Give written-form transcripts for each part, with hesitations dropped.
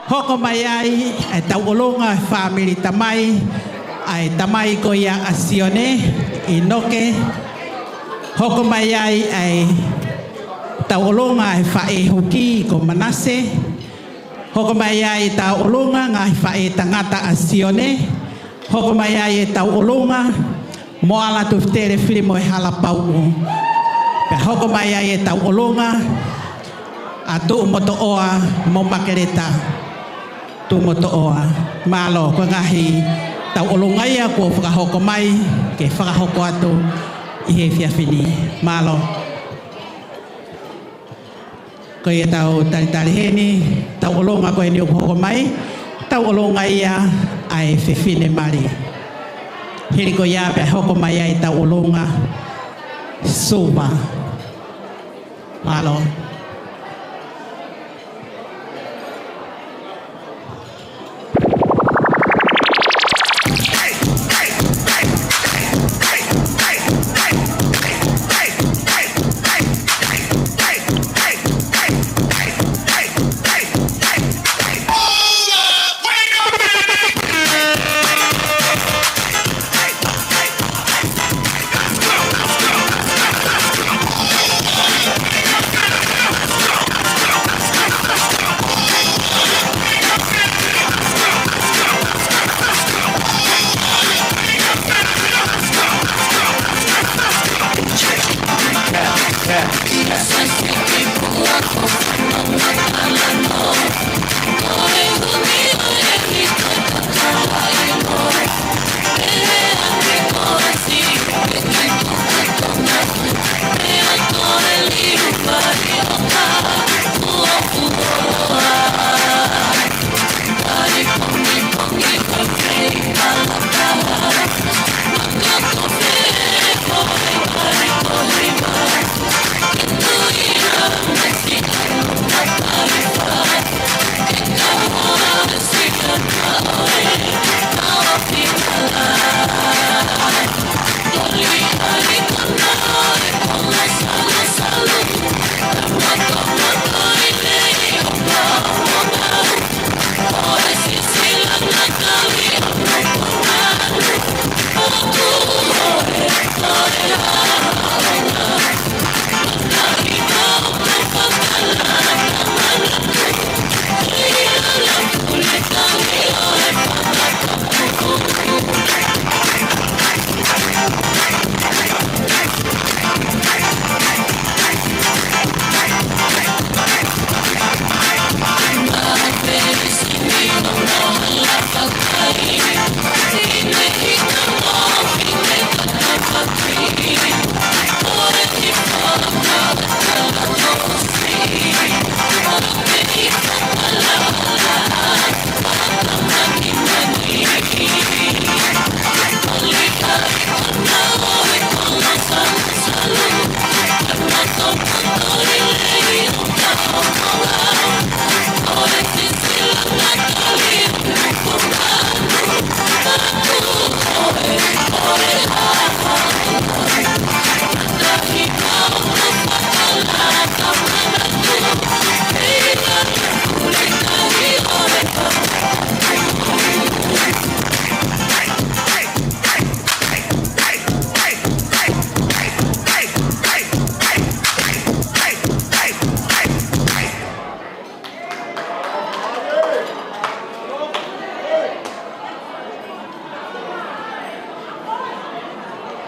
Hokomayai ay tawulunga family tamay ay tamay ko ya Asione Inoke. Hokomayai ay tawulunga fae huki ko Manase. Hokomayai tawulunga nga fae tangata Asione. Hokomayai tawulunga moala tuftere filimo halapau. Hokomayai tawulunga atu motoa momakereta. Tumotoa malo ko ngahi tau ulungai ko whakahoko mai ke whakahoko atu i he whiawhini malo ko ia tau tari heni tau ulunga ko ni hoko mai tau ulungai ai whiwhine mari hiri ko ia pe hoko mai ai tau ulunga suba malo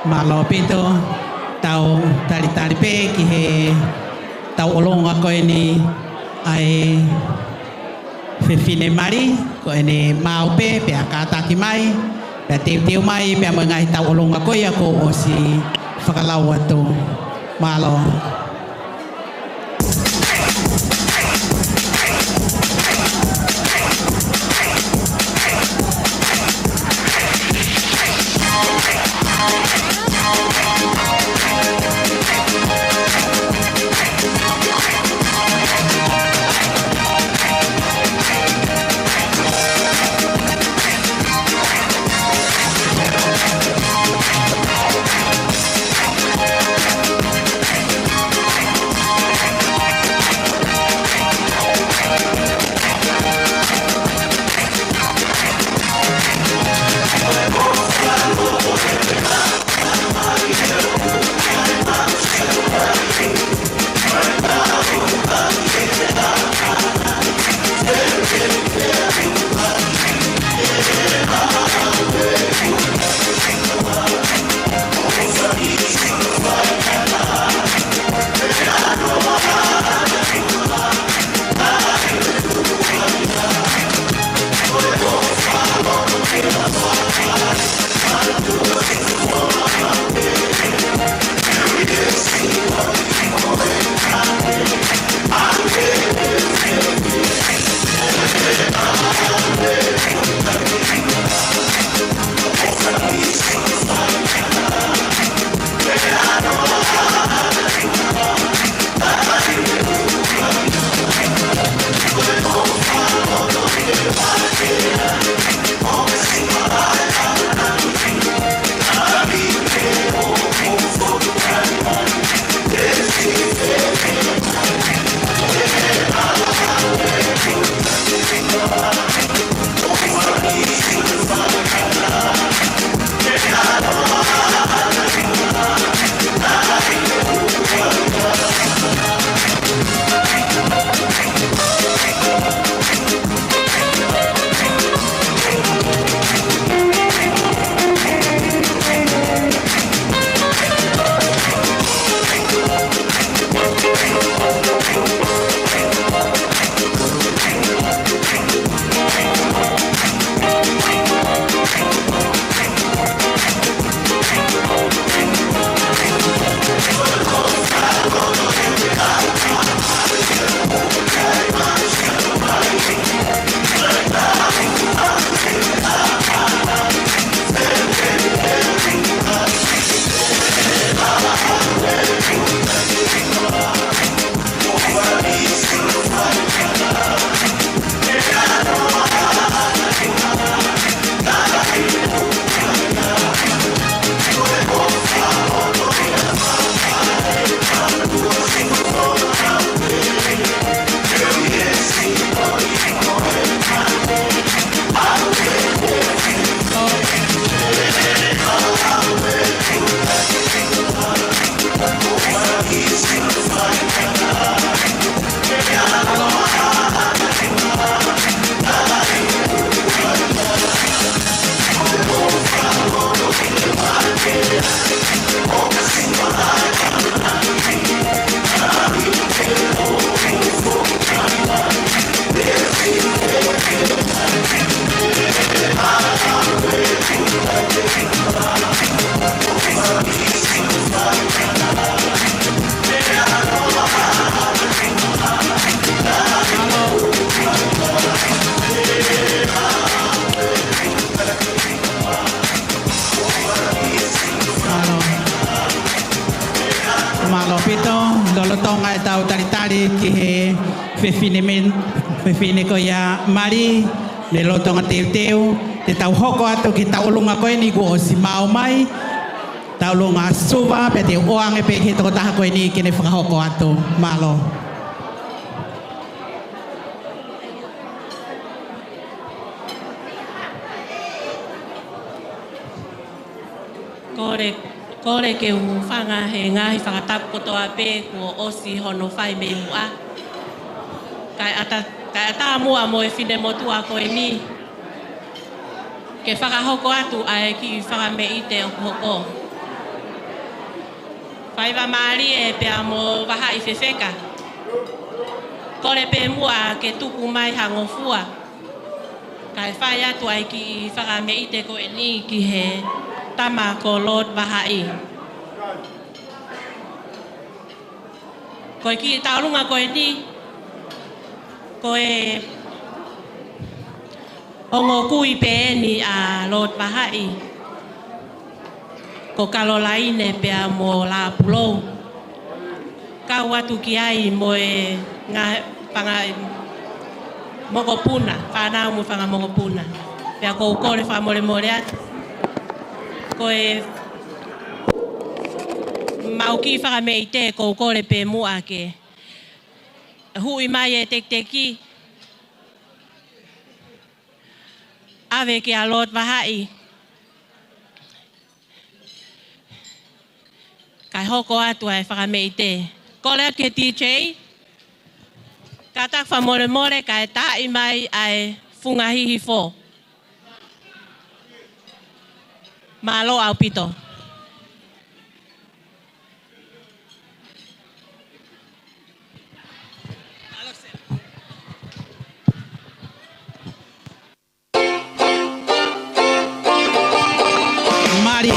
malo pito tau tari tari pe ki he tau olonga ko ni ai fefine mari ko ni mau pe pe akata ki mai pe tiu mai pe mangai tau olonga ko ya ko o si whakalau atu malo. tonga tau tari ki he fefine ko ya mari le lo tonga teu te tau hoko atu ki tau lunga koe ni ku o si mau mai tau lunga suwa pe te oange pe ki toko taha koe ni ki ne whakahoko atu malo. Kore ke whanga he ngahi whakatapu kotoa pe kua osi hono whai me mua. Kai ata mua mo e whine motua koe ni. Ke whakahoko atu ai ki whaka me i te hoko. Whaiva maari e pea mo waha I whewheka. Kore pe mua ke tuku mai hangofua. Kai whai atu ai ki whakameite ko e ni ki he tama ko Lord Wahai. Ko ki taurunga ko e ni, ko e ongo kui pe ni a Lord Wahai. Ko Kalolaine pea mo la pulo. Ka watu ki ai mo e ngā panga mokopuna, whanau mo whanga mokopuna. Pea ko kore whamore more atu. Ko e mauki whakamei te ko kore pe mua ke. Hui mai e teki. Ave ke a Lord Wahai. Kai hoko atu ai whakamei te. Ko leo ke DJ. Katak whamore more kai tai mai ai fungahihi fo. Malo au pito. Marie.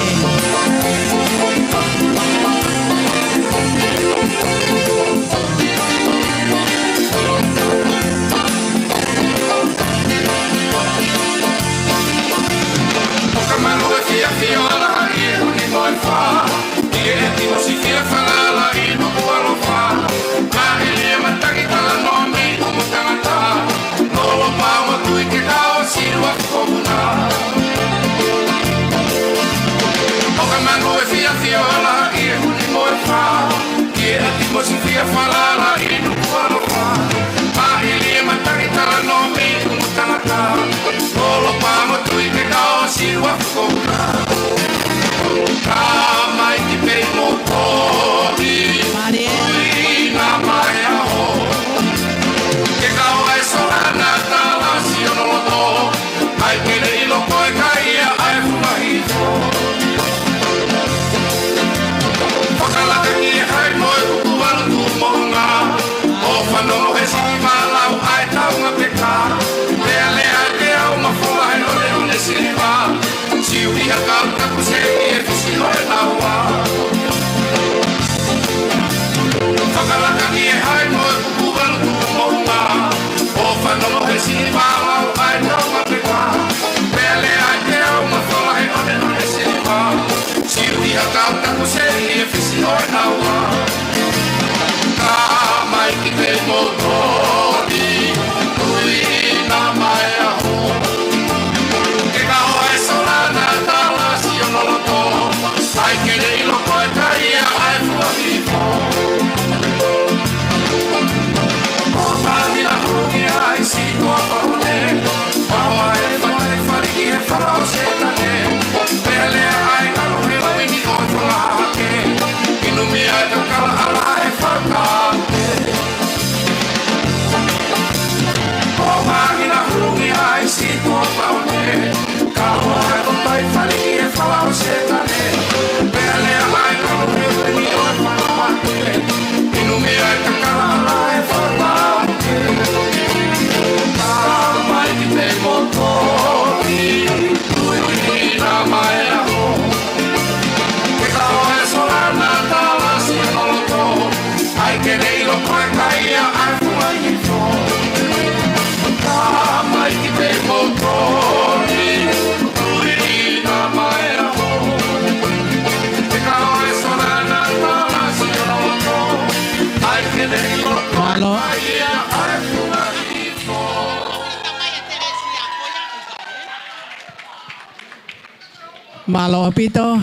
Malo pito,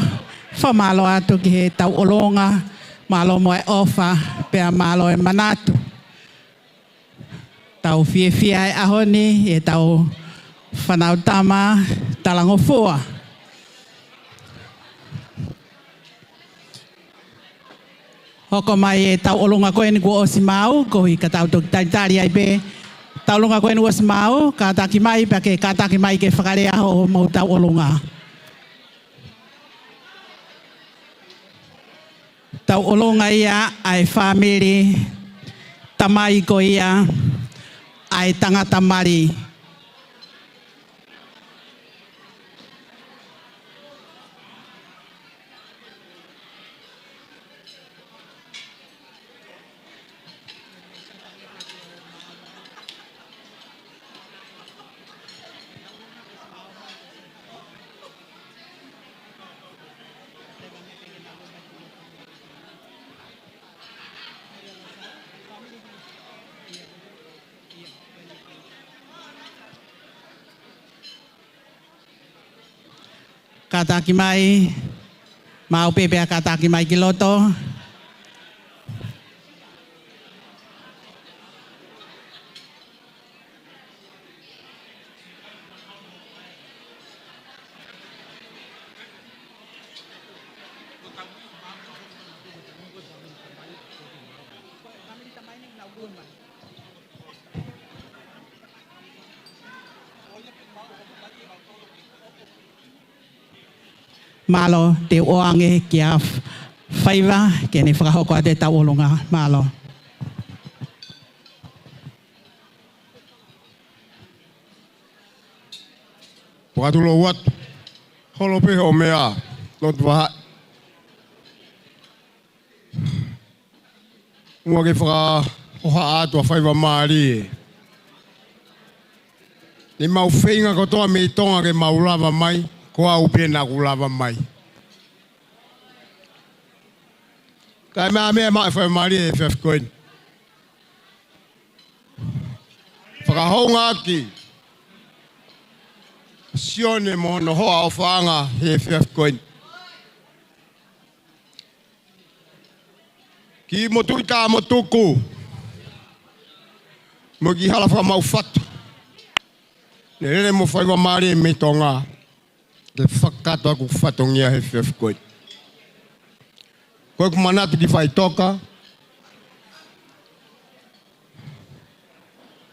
fa malo atu ki he tau olonga, malo mo e ofa, pea malo e manatu. Tau fie e ahoni, e tau whanau tama, talango fua. Hoko mai e tau olonga koe ni kua osi mau, ko hi ka tau tuk taitari ai pe. Tau olonga koe ni osi mau, ka taki mai, pa ke ka taki mai ke whakarea ho mau tau olonga. Tau olonga ia ai family tamai ko ia ai tangata mari. Kataki mai, mau pepe kataki mai kiloto. Malo te oange kia whaiva ke ne whakahoko a te tauolonga malo. Pakatulo wat holope ho mea lot waha. Ua ke whaka oha atua whaiva maari. Ni mau whainga kotoa me tonga ke mau lava mai. Ko au pena ku lava mai. Kai mea mai whai mari e whef koin. Whakahonga ki. Sione mo no hoa o whaanga he whef koin. Ki motu i tā motuku. Mo ki hala wha mau whatu. Ne rere mo whai wa mari e me tonga. Ke whakato aku whatongia he whef koin. Koe ku manatu ki whai toka.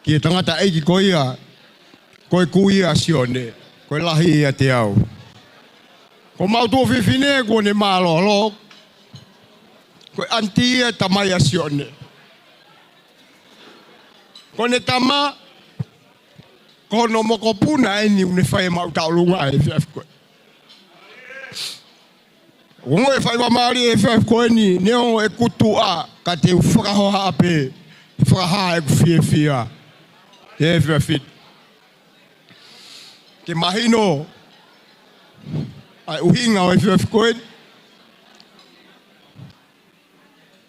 Ki e tangata eiki ko ia. Koe ku ia sione. Koe lahi ia te au. Ko mautua whiwhine ko ne mālolo. Koe anti ia tamai a sione. Ko ne tama. Ko no moko puna e ni une whai mau taulunga e whef koe. Ongo e whai wa maari e whef koe ni. Neo e kutu a. Ka te whakahoha ape. Whakaha e ku whia. E whefit. Ke mahino. Ai uhinga o e whef koe.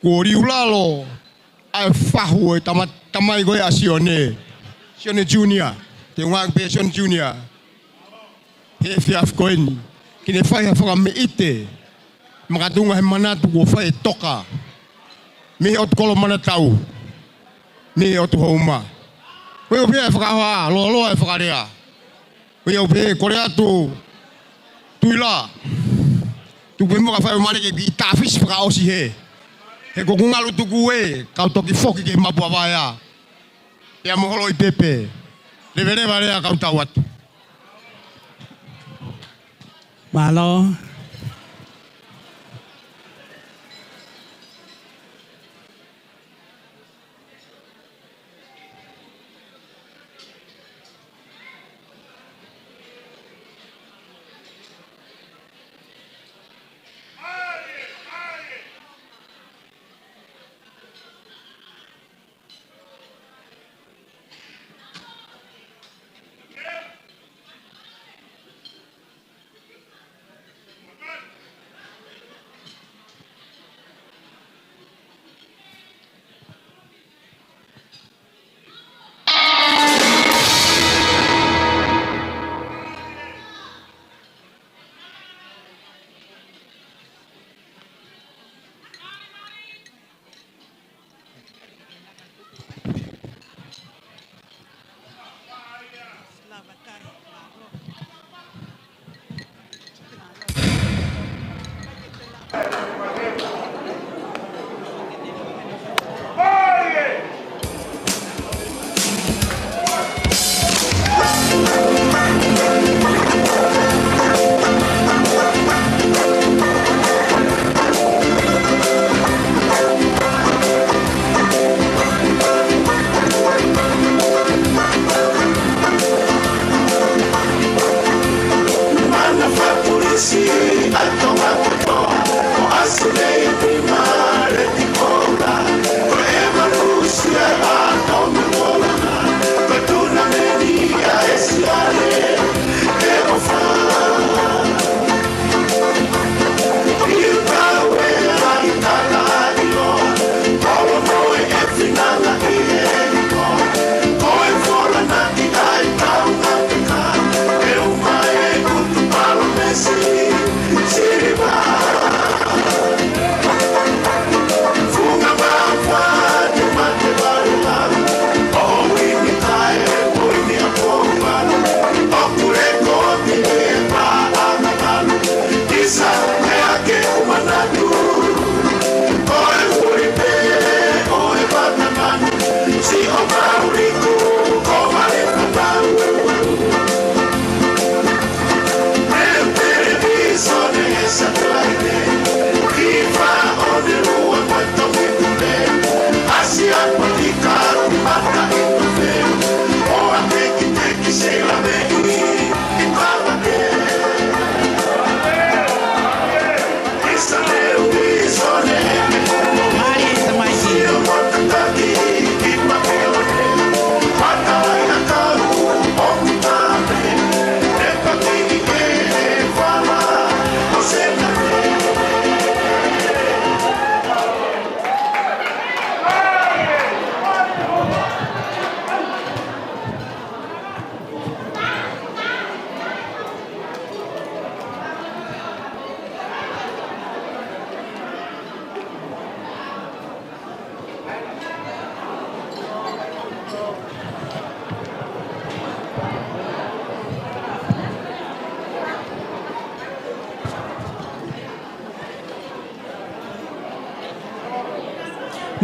Ko riulalo. Ai whahu e tamai koe a Sione. Sione Junior. Te ngāng pe Sione Junior. He whef koe ni. Kine whai hawhaka me ite. Makatunga he manatu ko whai toka. Me o tukolo manatau. Me o tuhauma. Koe o pia e whakahoa. Loa e whakarea. Koe o pia kore atu. Tuila. Tu pe moka whai marike ki tāwhisi whakaosi he. He ko kungalu tuku e. Kau toki whoki ke mapua whaia. Pea moholo i pepe. Rewa rea kau tau atu. Malo.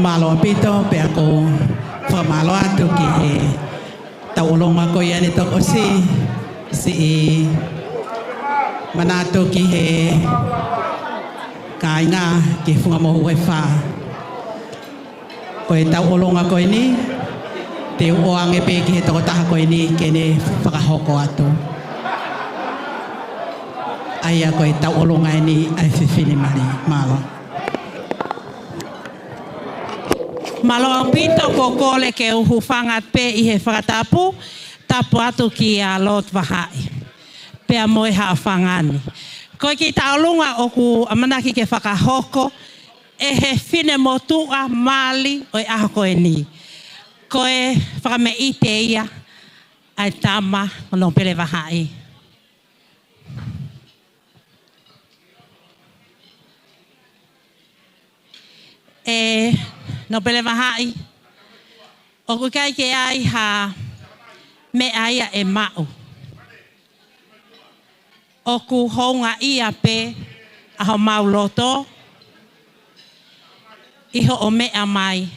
malo pito pe ako fa malo atu ki he tau ulong ako yani to si manato ki he kai nga ki funga mo hoi fa ko tau ulong ako ini te oang e pe ki he to taha ko ini kene whakahoko atu aia ko tau ulong ini ai fifini mari malo Malo pito ko kole ke uhu whangat pe i he whakatapu, tapu atu ki a lot wahai. Pea moe haa whangani. Koe ki taulunga o ku amanaki ke whakahoko, e he whine motua mali o e aho koe ni. Koe whakame i te ia, ai tama o no pele wahai. No pele mahai o ku kai ke ai ha me aia e mau o ku honga ia pe a ho mau loto iho o me mai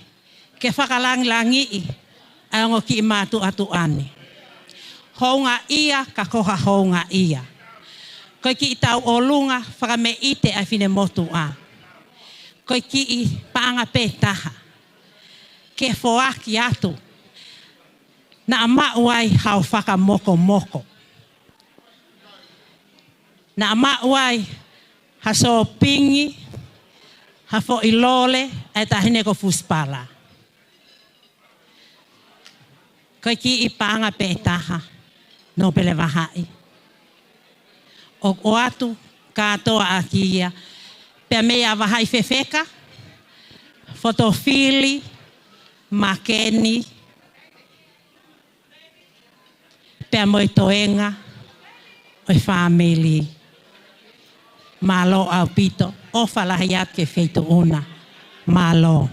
ke whakalangi i a ngo ki matu atu ani honga ia ka koha honga ia ko ki tau o lunga whakame ite a fine motu a ko ki i paanga pe taha ke foaki atu na mauai hau whaka moko na mauai ha so pingi ha fo ilole e tahine ko fuspala ko ki i panga pe taha no pele wahai o atu katoa akia pe mea wahai fefeka fotofili makeni pea moi toenga oi family malo au pito o falahayat ke feito una malo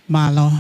malo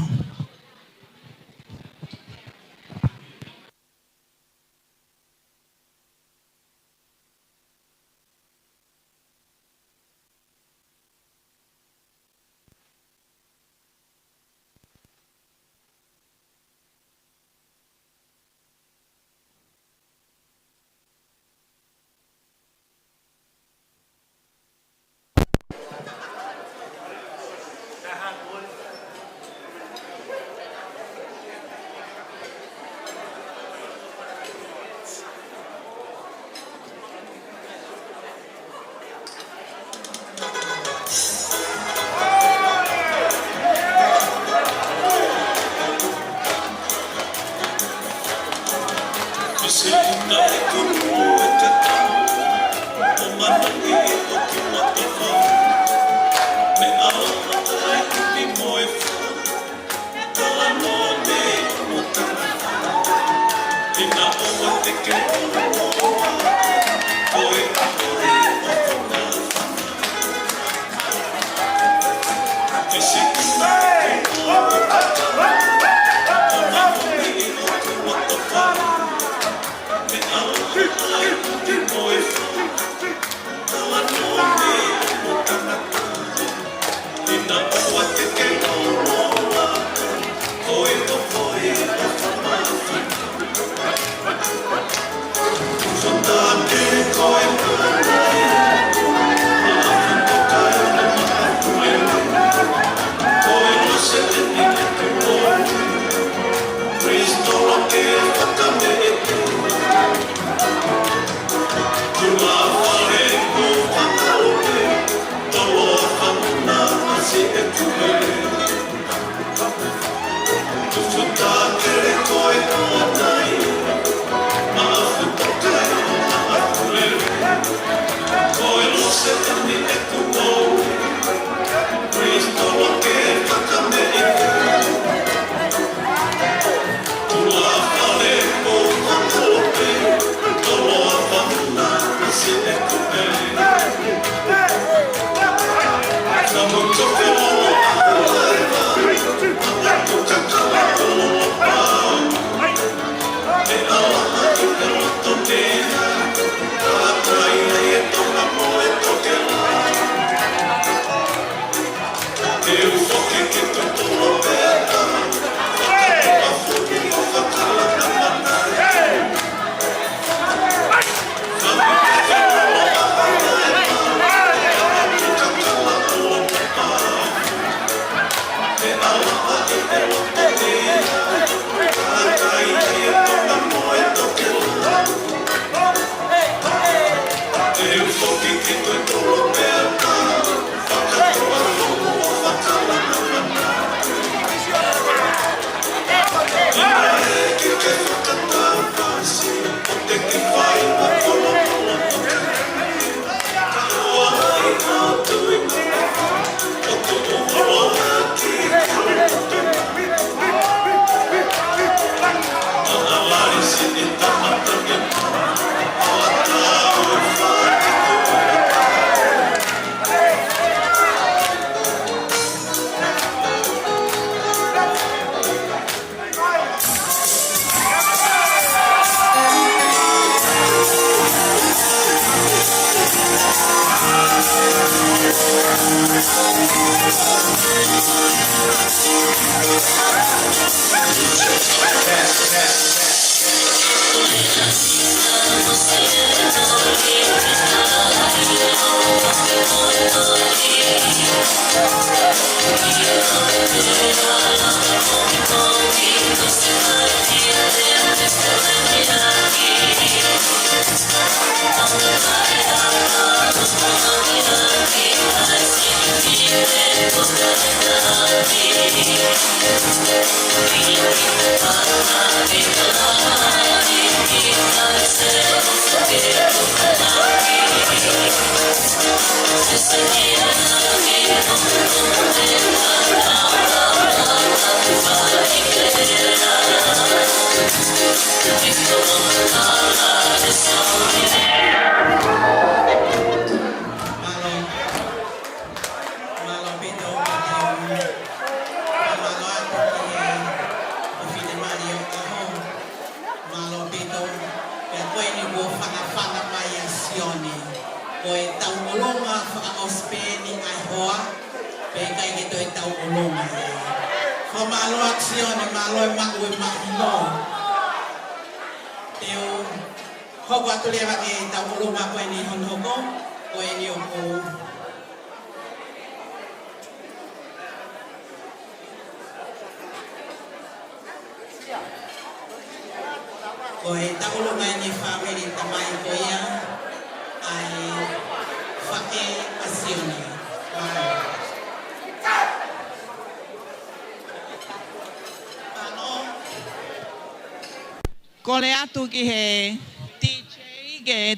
Kole atu ki he DJ ke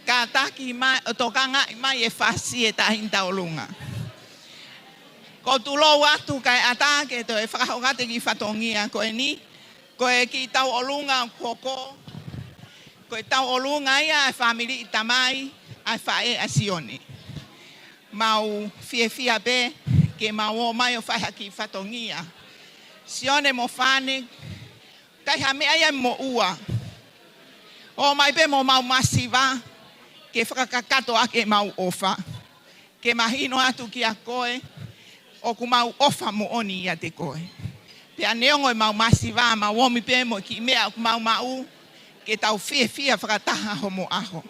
kataki mai tokanga mai e fasi e tahin taulunga. Ko tulo atu kai ata ke to e whakahongate ki whatongia ko e ni ko e ki tau olunga koko ko e tau olunga ia e family i tamai ai whae a sione. Mau fia be ke mau mai o whahaki whatongia. Sione mo whane kai ha mea ia mo ua. O mai pe mo mau masiva ke whakakato ake mau ofa. Ke mahino atu ki a koe o ku mau ofa mo oni ia te koe. Pea neongo e mau masiva ma womi pe mo ki mea ku mau mau ke tau fia whakataha ho mo aho.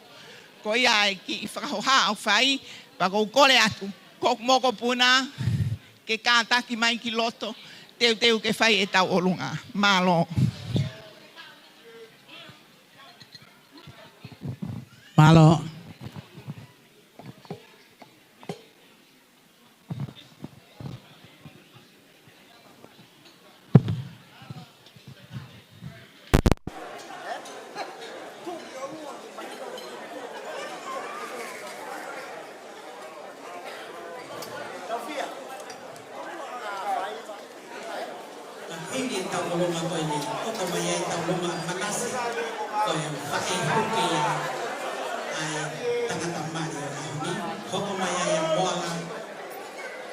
Ko ia e ki whakahoha au whai pa kou kore atu. Kok moko puna ke kātaki mai ki loto teu ke whai e tau olunga. Malo. Malo. Hindi tau olunga ko ini. O kamaya tau olunga manasi. Ko yung pakihuki ay tangatamari ni hoko maya yang bola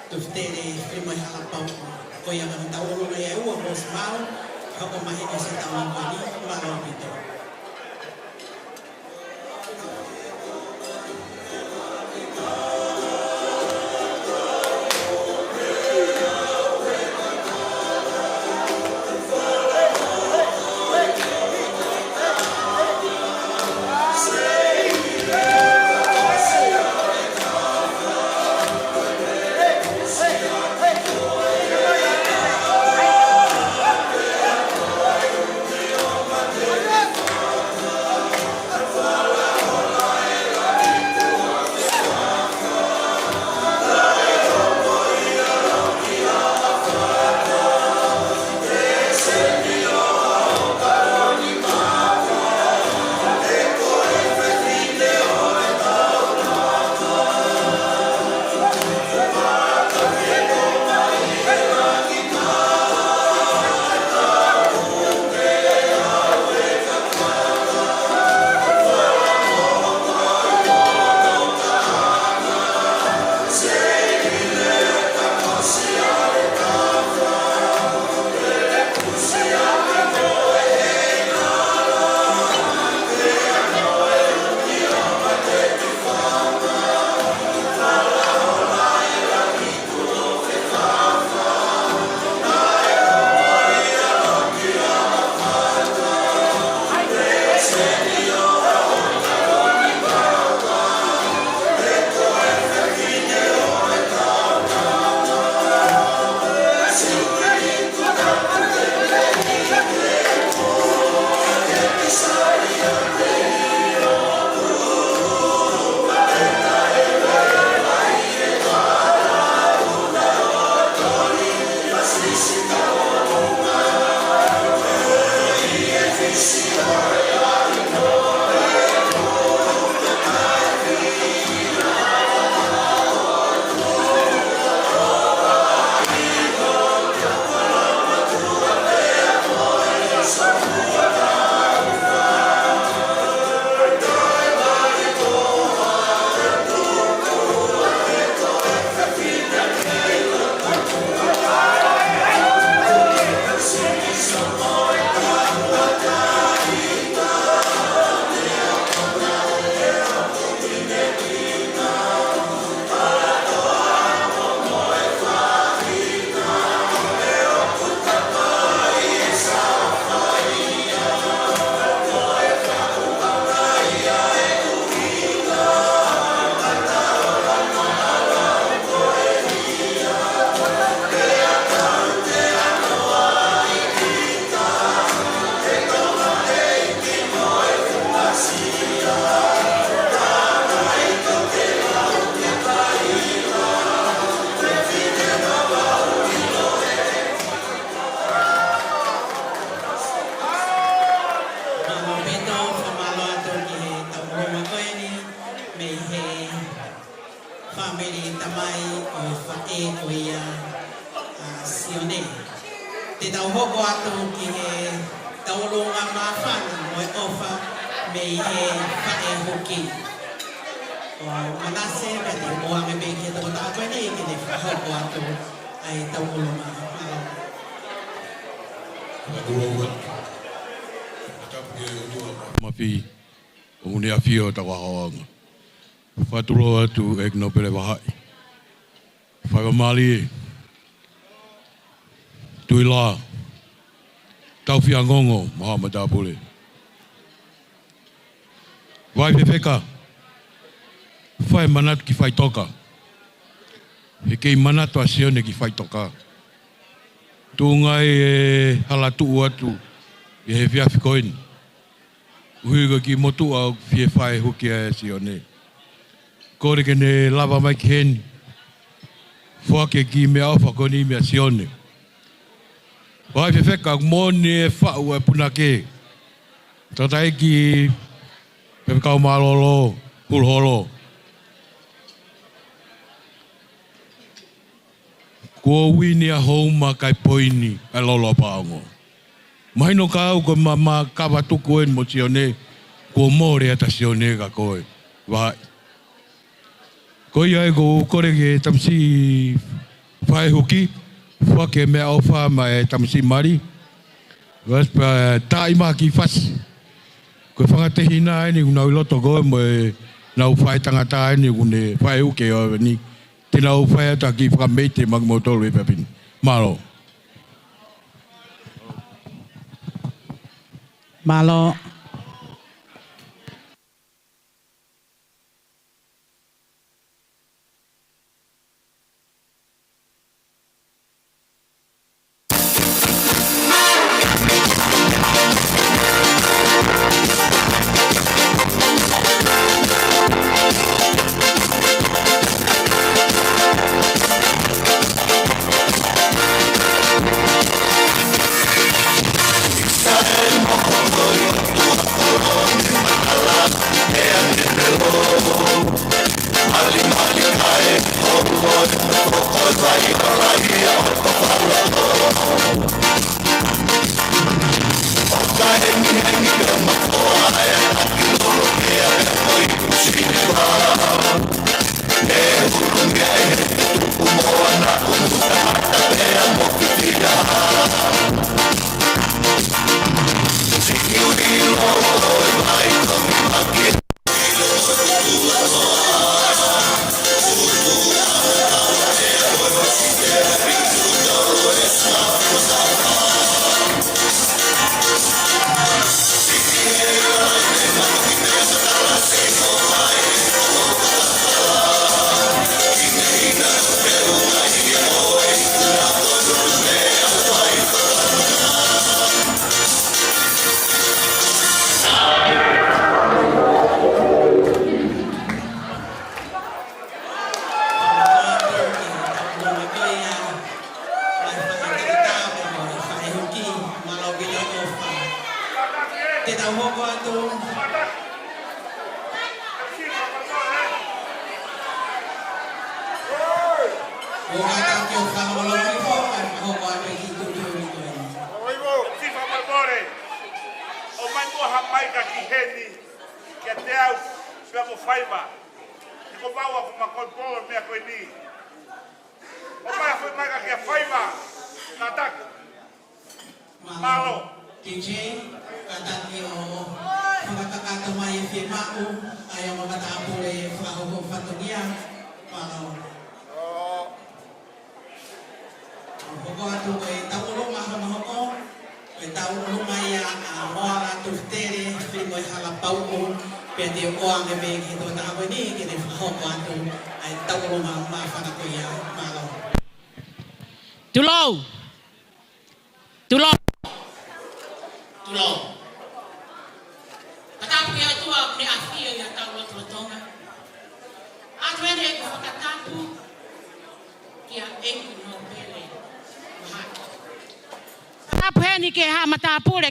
tuftere primo halapau ko yang ang tawolo na yawa bos mau hoko maya sa tawon ko ni malo bito. whamere tamai o whae o ia sione. Te tau hoko atu ki he taulonga mawhana mo e ofa me i he whae hoki. O manase me te moa me me ki tau tākoeni ki ne hoko atu ai taulonga malo. Mafi o mune a fio ta wahoanga. Whatulo atu e kino pere wahai. Whakamali e. Tui la. Tau whia ngongo maha matapule. Wai pepeka. Whai manatu ki whai toka. He kei manatu a sione ki whai toka. Tūngai e halatu atu. I he whiawhi koini. Uhiga ki motu au fie whae huki a sione. Kore ke ne lava mai ki heni. Whake ki mea ofa koni mea sione. Wai whewheka mōni e whau e punake. Tatai ki pepekau malolo, pulholo. Kua wini a houma kai poini e lolo paongo. Mahino ka au ko ma kawa tuku en mo sione. Kua mōre ata sione ka koe. Wai. Koi ai ko kore ke tamsi whae huki. Whake mea ofa mai tamsi mari. Waspa taima ki fas. Koe whangatehina ni unau loto koe mo e nau whae tangata ni une whae huke o ni. Te nau whae ata ki whakameite magmotoro e pepini. Malo. Malo.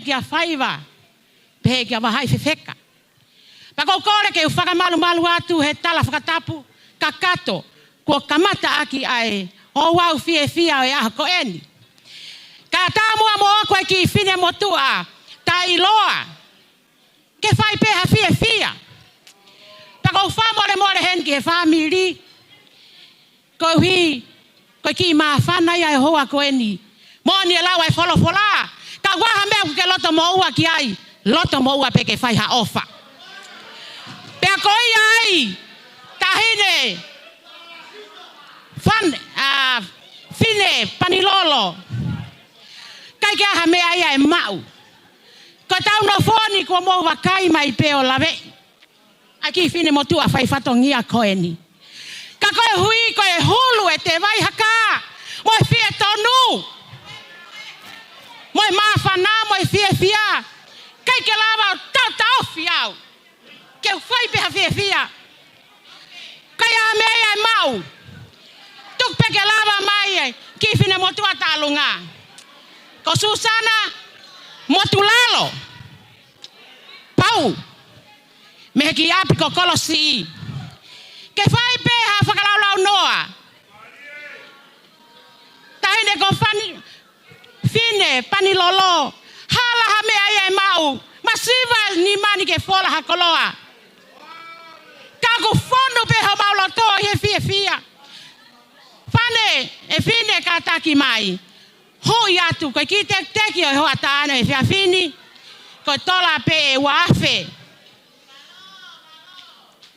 Kia whaiva, pehe kia wahai whewheka. Pako kore ke whakamalu malu atu he tala whakatapu, ka kato, Ko kamata aki ai o wau fie fia e aha ko eni. Ka tā mua mo koe ki fine motua ta iloa. Ke whai peha fie fia. Tako wha more hen ki he whamiri. Ko hui, ko ki maa whanai ai hoa ko eni. Mo ni e lawa e wholofola. Ka waha mea ke loto mo ua ki ai. Loto mo ua pe ke whai ha ofa. Pea ko i ai. Tahine. Fine panilolo. Kai ke aha mea ia e mau. Ko tau no foni ko mo wakai mai peo lawe. Aki fine motua whai whatongia koeni. Ka koe hui koe hulu e te vai haka. Moi fie tonu. Moi mawhana, moi fie fia. Kai ke lava tau fiau. Ke whai peha fie fia. Kai aha mea ia e mau. Tuk peke lava mai e. Ki fine motua talunga. Ko Susana Motulalo. Pau. Me ki api ko kolosi. Ke whai peha whakaraulau noa. Tahine ko fine panilolo. Hala ha mea ia e mau. Masiva ni mani ke fola ha koloa. Kaku fono peha maulo toa he fia fia. Fane e fine kataki mai. Hoi atu, koe ki teki o hoa tāna e whiawhini, koe tola pe e wafe.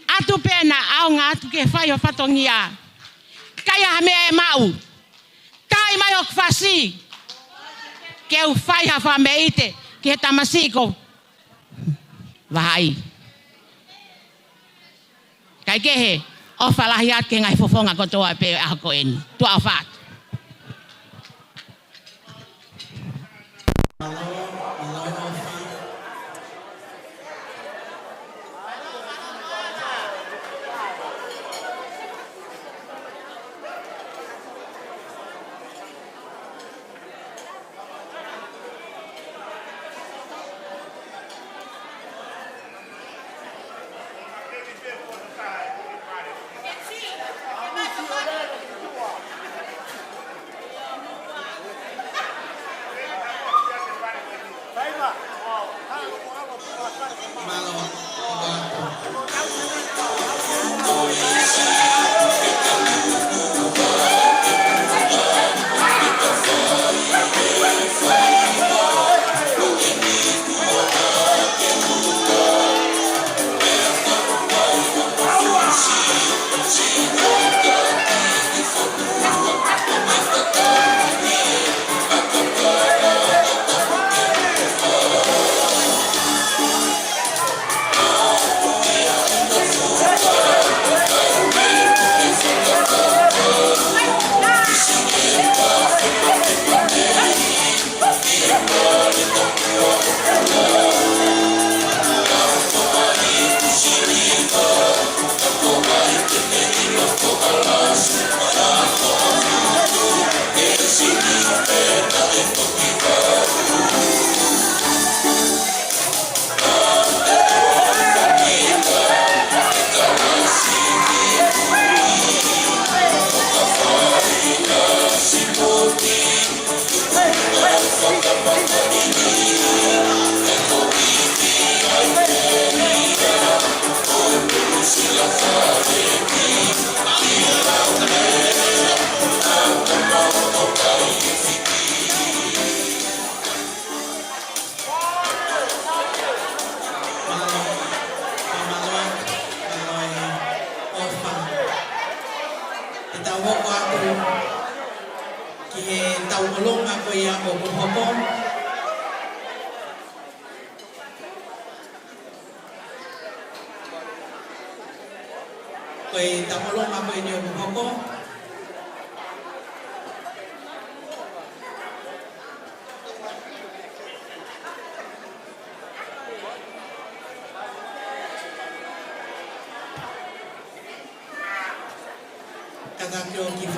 Atu pena aonga atu ke whai o whatongia. Kai aha mea e mau. Tai mai o kwasi. Ke u whai ha wha me ite, ki he tamasiko. Wahai. Kai kehe, o whalahi atu ke ngai fofonga ko toa pe aho ko eni. Tua o whatu.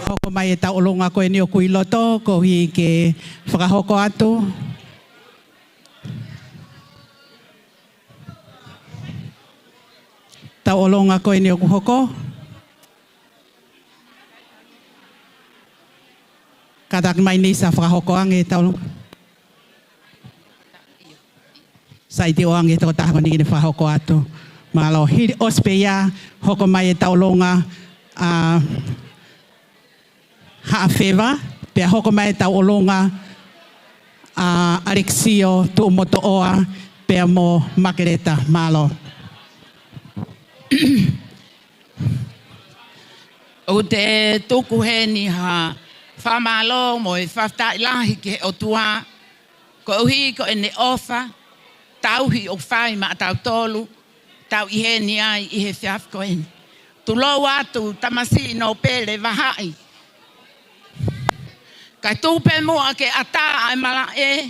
Hoko mai e taulonga koe ni o kui loto, ko hi ke whakahoko atu. Taulonga koe ni o kuhoko. Katak mai ni sa whakahoko ange taulunga. Sai te oange tō tahako ni ne whahoko atu. Malo hiri ospea hoko mai e taulunga haafewa. Pea hoko mai e taulunga Alexio tu moto oa pea mo makereta malo. O te tuku he ni ha whamalo mo e whafta ilahi ke o tua. Ko uhi ko e ne ofa, tauhi o whai ma tau tolu, tau i he ni ai i he whiaf ko eni. Tu lo atu tamasi no pele wahai. Kai tūpe mua ke ata ai mala e,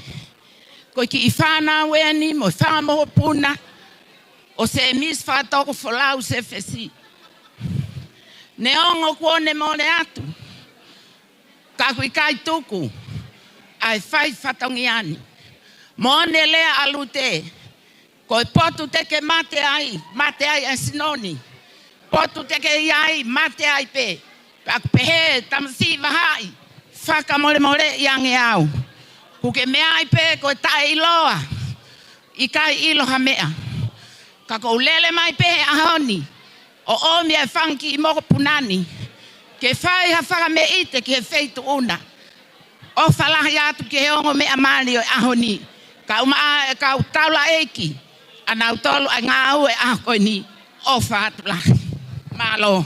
ko ki i whana weni mo i whamo puna, o se mis whatoko wholau se whesi. Ne ongo kuone mole atu. Ka kui kai tuku. Ai whai whatongi ani. Mone lea alute. Ko potu teke mate ai a sinoni. Potu teke iai mate ai pe. Ka pehe tamasi wahai. Whaka mole iange au. Kuke mea ai pe ko tae iloa. I kai iloha mea. Ka ko ulele mai pehe ahoni. O omi e whanki i moko punani. Ke whai ha whaka me ite ke feitu una. O whalahi atu ke ongo me amani o ahoni. Ka utaula eiki. Ana utolu a ngā au e ahoni. O whatu lahi. Malo.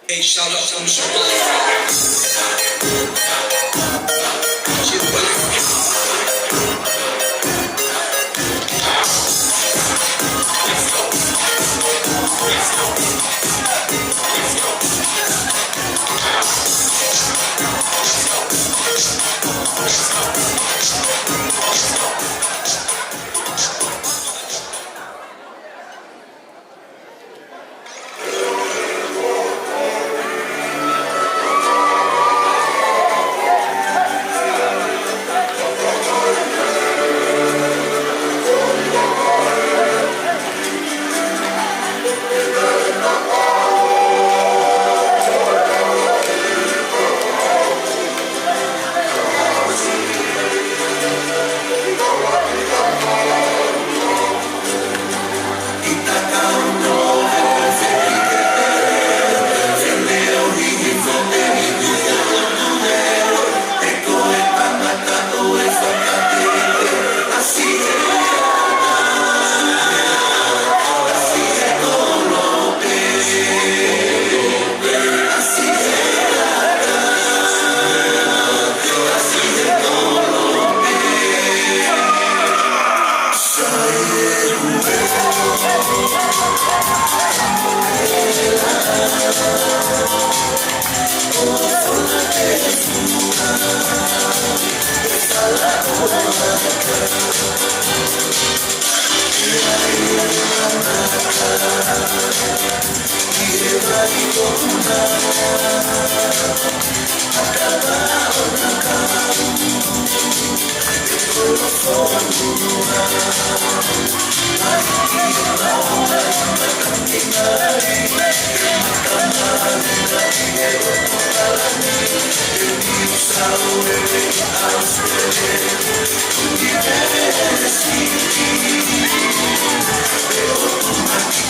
Hey, shout out to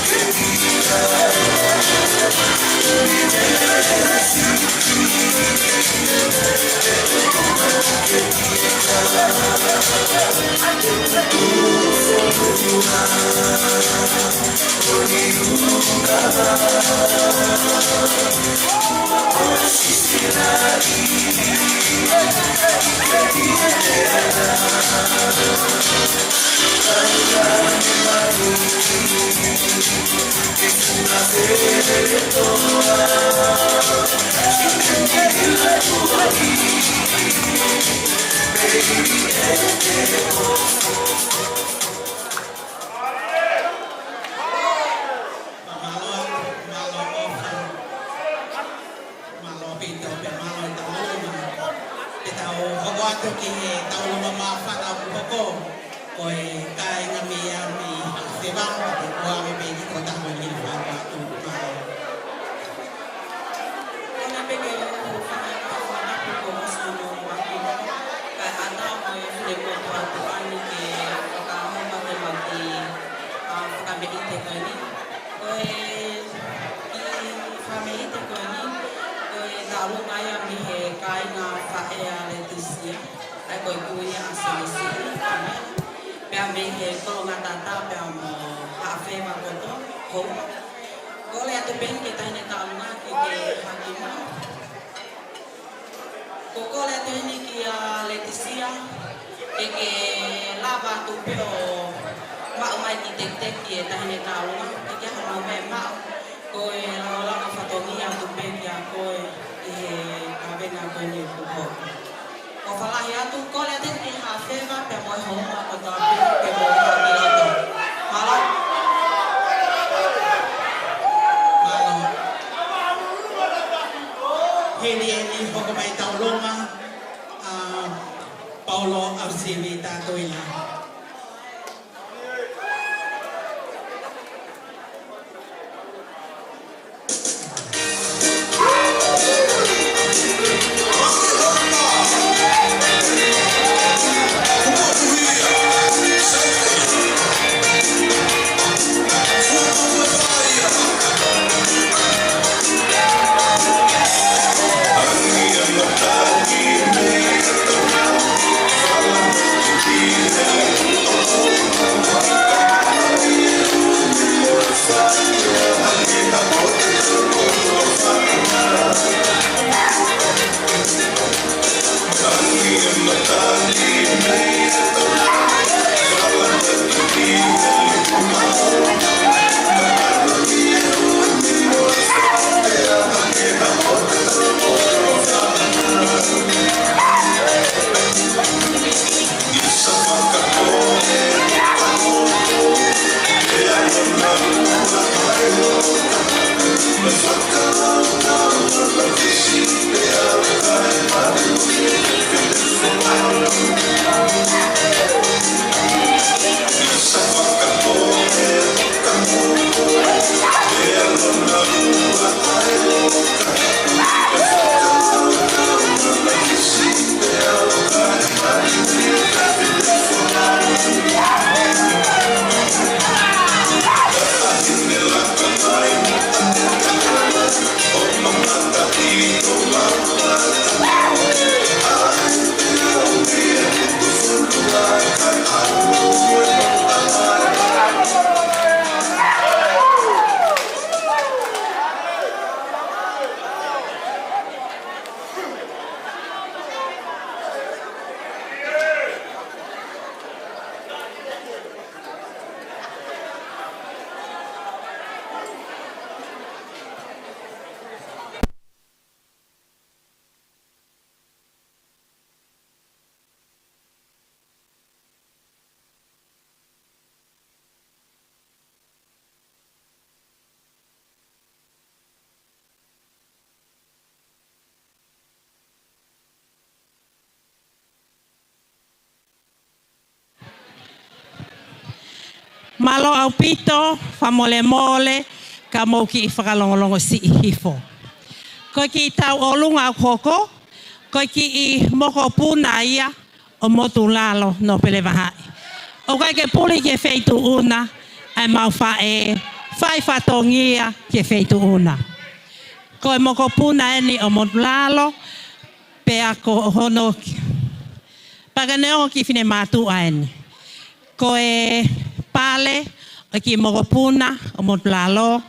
Thank you. Malo au pito, fa mole mole, ka mo ki whakalongolongo si I hifo. Ko ki tau olunga au koko, ko ki I moko puna ia o motu lalo no pele wahai. O kai ke puli ke feitu una, ai mau whae, whai whatongia ke feitu una. Ko e moko puna eni o motu lalo, pe ako hono, paganeo ki fine matu aeni. Ko e pale, o ki mogopuna, o motlalo,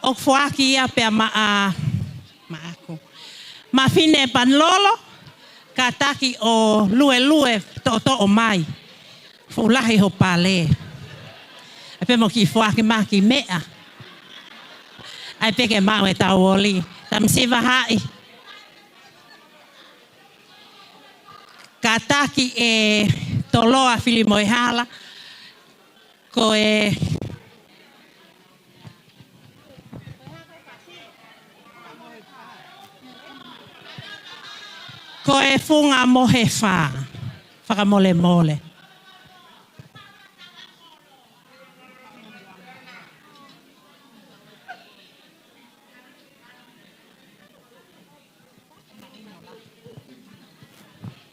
o fuaki ia pe maako. Ma fine panlolo, ka taki o lue to o mai. Fulahi ho pale. E pe mo ki fuaki maki mea. Ai pe ke mau e tau oli. Tam siva hai. Ka taki e toloa fili moi hala. Ko e funga mohe wha. Whakamole mole.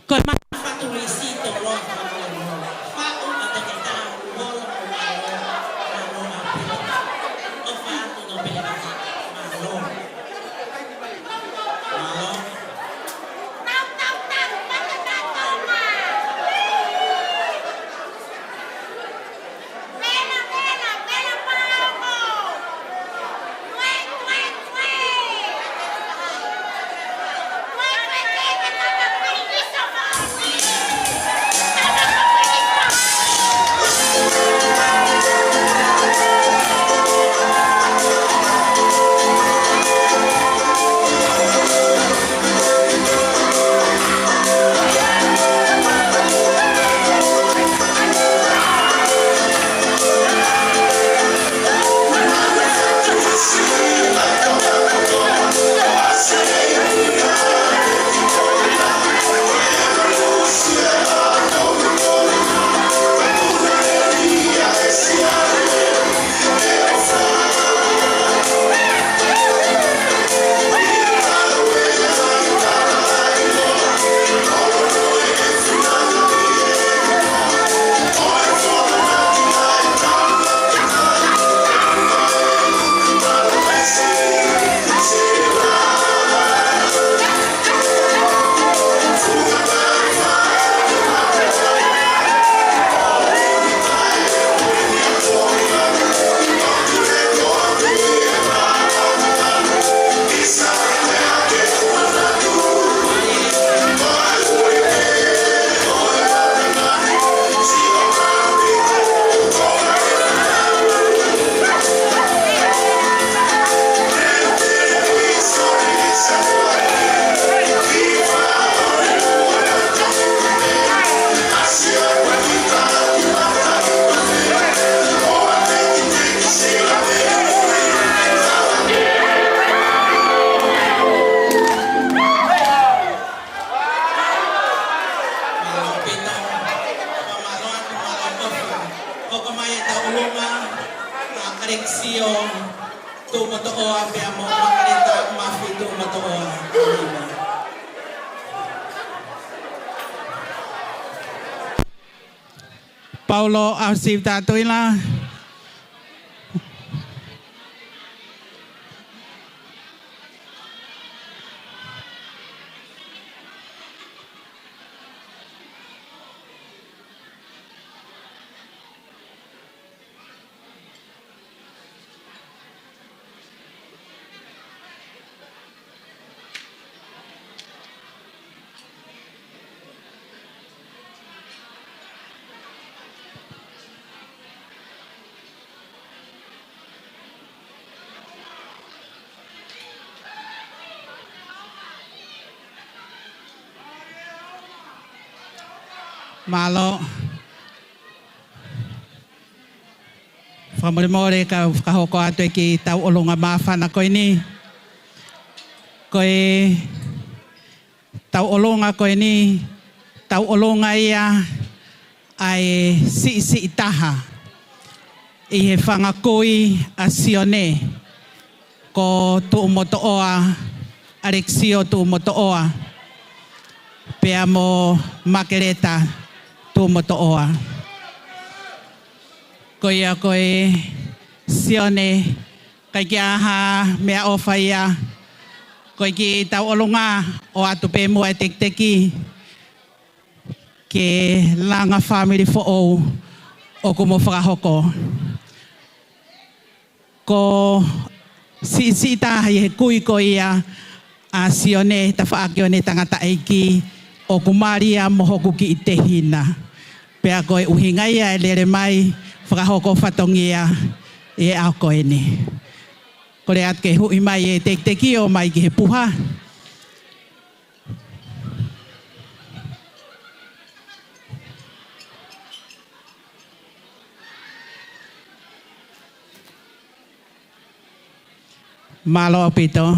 Ko e maha whatu risito lo whakamole mole. Whatu ata ke tā uolo o malo. Malo a pila. O whatu no pila ka malo. Malo. Paulo au siu tātui la. Malo. Whamoremore ka hoko atu e ki tau olonga mawhana koe ni. Koe tau olonga koe ni. Tau olonga ia ai si taha. I he whangakoi a Sione. Ko tu moto oa. Alexio tu moto oa. Pea mo Makereta. Tu moto oa. Koia koe Sione. Kai kia ha mea ofa ia. Koe ki tau olonga o atu pe mua e teki. Ke langa family fo o. o ko mo whakahoko. Ko si ta he kui ko ia a sione ta whaakio ne tangata eiki o kumaria mohoku ki i te hina. Pea koe uhingaia e lere mai whakahoko whatongia e au koe ni. Kore at ke hui mai e te kio mai ki he puha. Malo apito.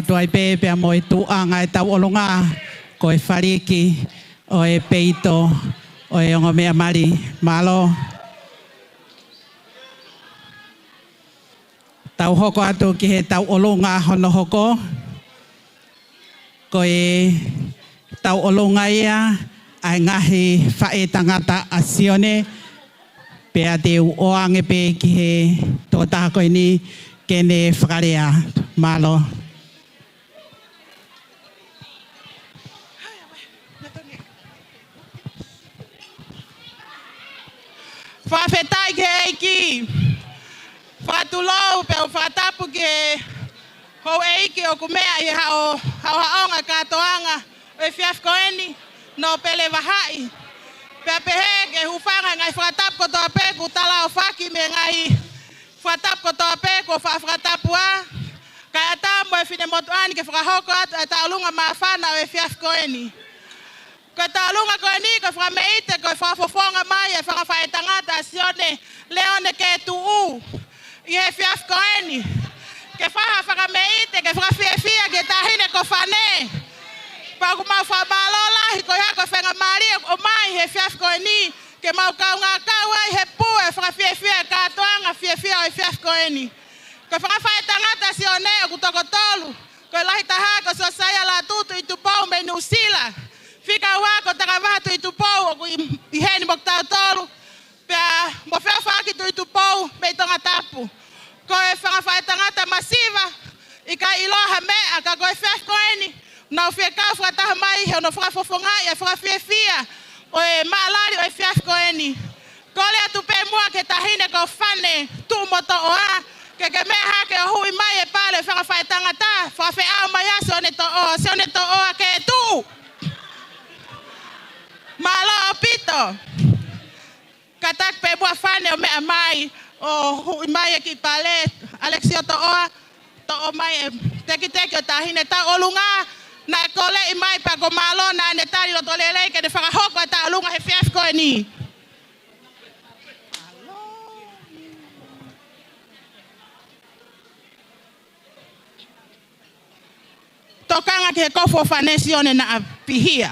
Tuai pepe a moe tuanga e tau olonga ko e whariki o e peito o e ongo mea mari malo. Tau hoko atu ki he tau olonga hono hoko ko e tau olonga ia ai ngahi whae tangata a sione pea te oange pe ki he tō taha koe ni kene whakarea malo. Whawhetai ke eiki, whatulou pe o whatapu ke hou eiki o kumea i hao haonga katoanga o e whiafkoeni no pele wahai. Pea pehe ke hufanga ngai whatapu ko toa peku tala o whaki me ngai whatapu ko toa peku o whatapua. Kai ata mo e whine motuani ke whakahoko atu e taulunga mawhana o e whiafkoeni. Ko talunga ko ni ko fra meite ko fa fofonga mai e fa fa tangata sione leone ke tu i he fiaf ko eni ke fa meite ke fra fia ke tahine ko fane pa ko ma fa balola ko ya ko fenga mari o mai he fiaf ko eni ke mau ka nga ka wai he pu e fra fia ka toanga fia o fiaf ko eni ko fa tangata sione ko tokotolu ko lahi taha ko so saya la tutu itu pau me nusila. Fica wako takavatu itupou ku iheni mokta tolu pea mo fea faki tu itupou me tonga tapu ko e fa tangata masiva ika iloha me aka ko e fea koeni na fea ka fa ta mai he no fa fofonga e fa fia o e malari o e fea koeni Kole atu pe mua ke tahine ko fane tu moto oa ke meha ke hui mai e pale whakawhai tangata whawhi au mai aso ne to oa se ne to oa ke tu malo o pito katak pe mua fane o mea mai o hui mai e ki pale Alexio to o mai e teki o tahine ta olunga na kole i mai pa ko malo na ne tari lo tolele ke de whakahoko e ta olunga he fiaf koe ni. Tokanga ke kofo fanesione na pihia.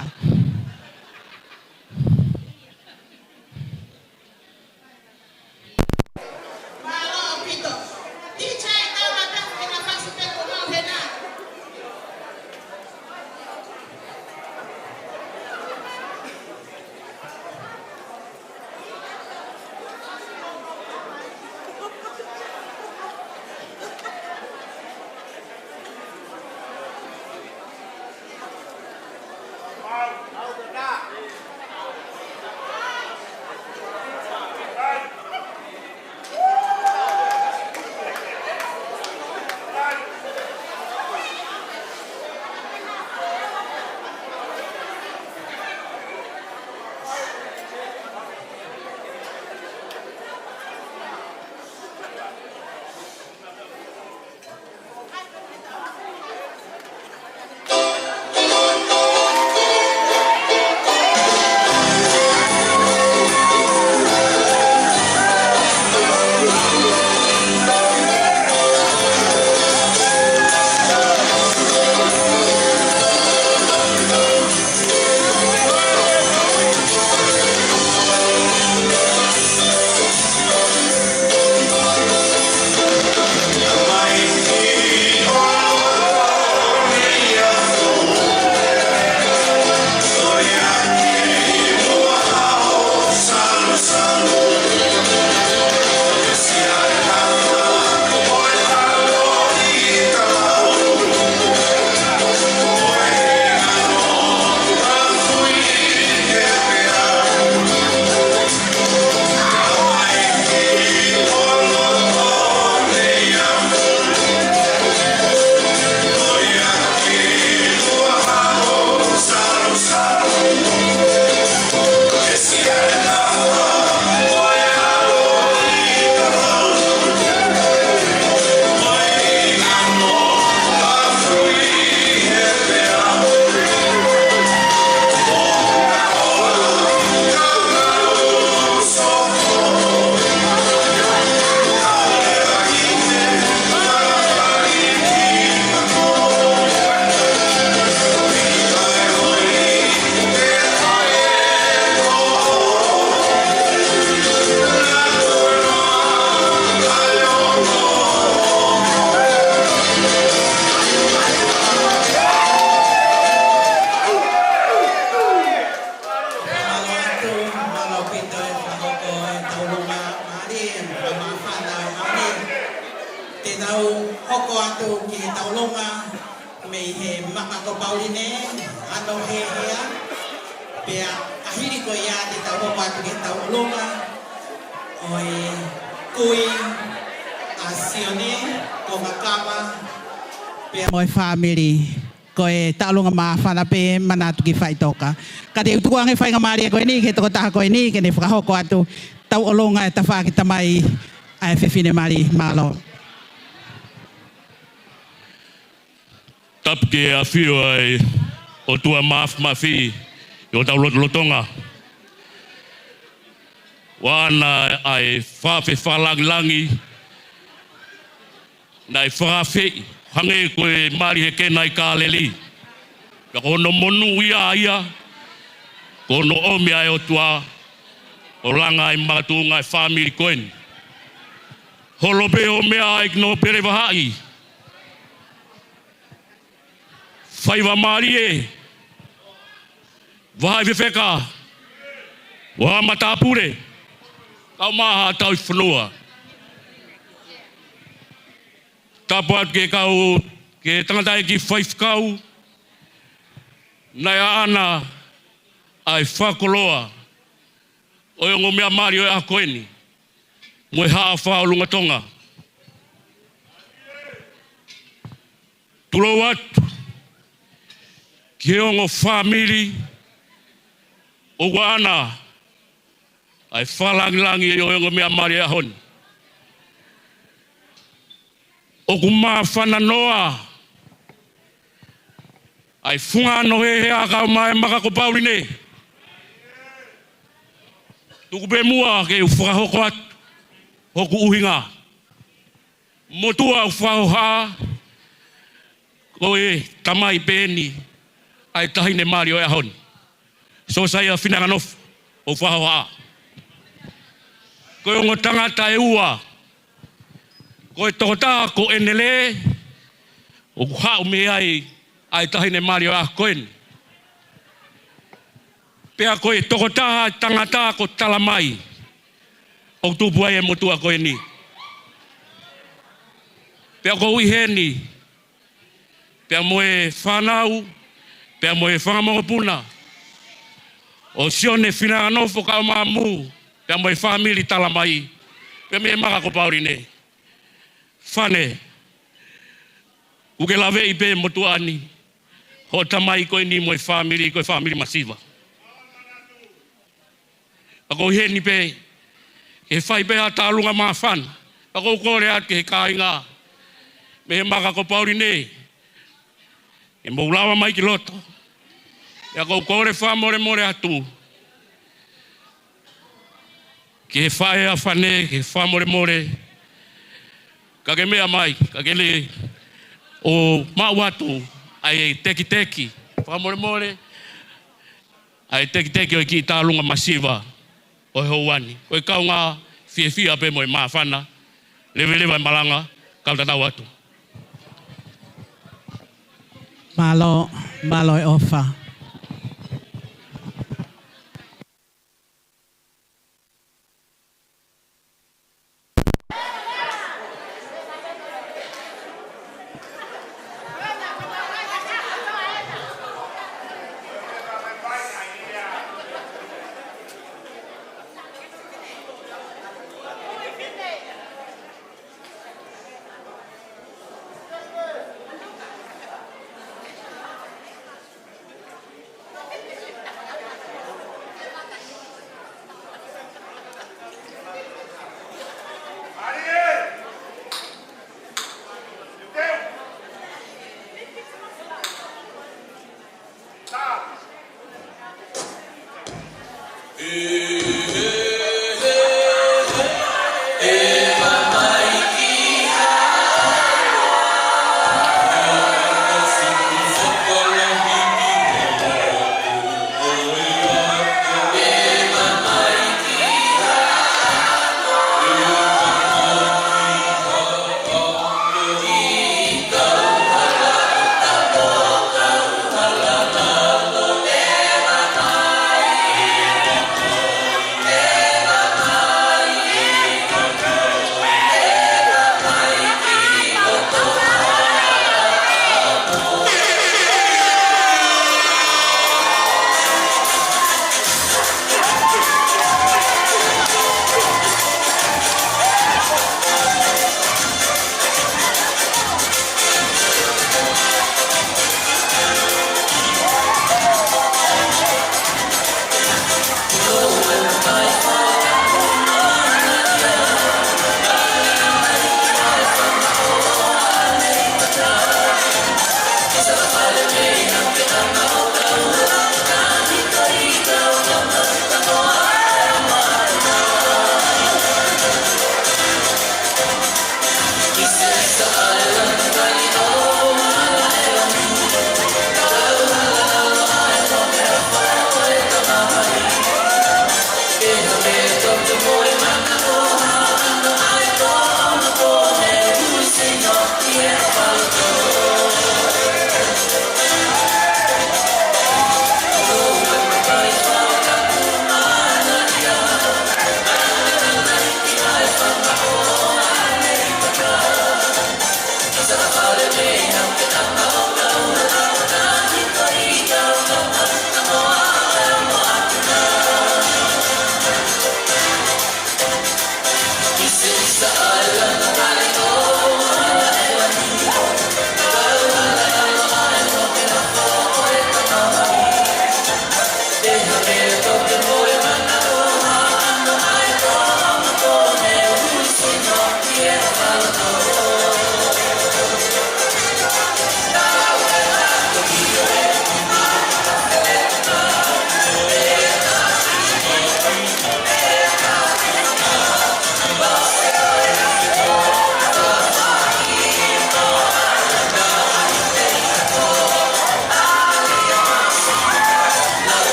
Moi family ko e talunga ma fana pe manatu ki fai toka ka te utuanga e fai nga maria ko ni ke to ta ko ni ke ne fra hoko atu tau olonga e ta fa ki tamai ai fe fine mari malo tap ke a fio ai o tua maf mafi o tau lotonga wana ai fa fe langi nai fa fe hange koe mari heke nai kāleli. Ka kono monu ia, kono omi ai o tua, o langa ai mātunga ai whamiri koen. Holope o mea ai no pere wahai. Whaiwa mari e, wahai whewheka, waha matapure, kau maha tau whanua. Tapuat ke kau, ke tangatai ki whaifkau, nai ana ai whakoloa, O yo ngomea mari o a koeni. Moe haa whao lunga tonga. Tulo watu. Ke ongo family. O wana. Ai whalangilangi o yo ngomea mari a honi. O kuma whananoa. Ai funga no he a kau mai maka ko paurine. Tuku pe mua ke whakahoko atu. Hoku uhinga. Motua whaoha. Koe tamai pēni. Ai tahine mari o e ahoni. So sai a whinanga nofu. O whaoha. Koe ongo tangata e ua. Koe tokota ko enele. O hao me ai. Ai tahine mari o e ahokoeni. Pea koe tokota tangata ko talamai. O tupu ai e motua koe ni. Pea ko uiheni. Pea moe whanau. Pea moe whangamongopuna. O sione whina anofo ka o maamu. Pea moe whamili talamai. Pea me maka ko paurine. Whane. Uke lawe i pe motua ani. Ho tamai koe ni moe whamili. Koe whamili masiva. Ako uheni pe. He whai peha tālunga maa whana. Ako kore ake he kāinga. Me he maka ko paurine. E moulawa mai ki loto. E ako kore wha more atu. Ke he whae a whane, ke wha more. Ka ke mea mai, ka ke le o mau atu. Ai teki. Wha more. Ai teki o ki tālunga masiva. O he houani. Koe kau ngā fia pe moe maa whana. Lewe malanga. Kau tatau atu. Malo e ofa.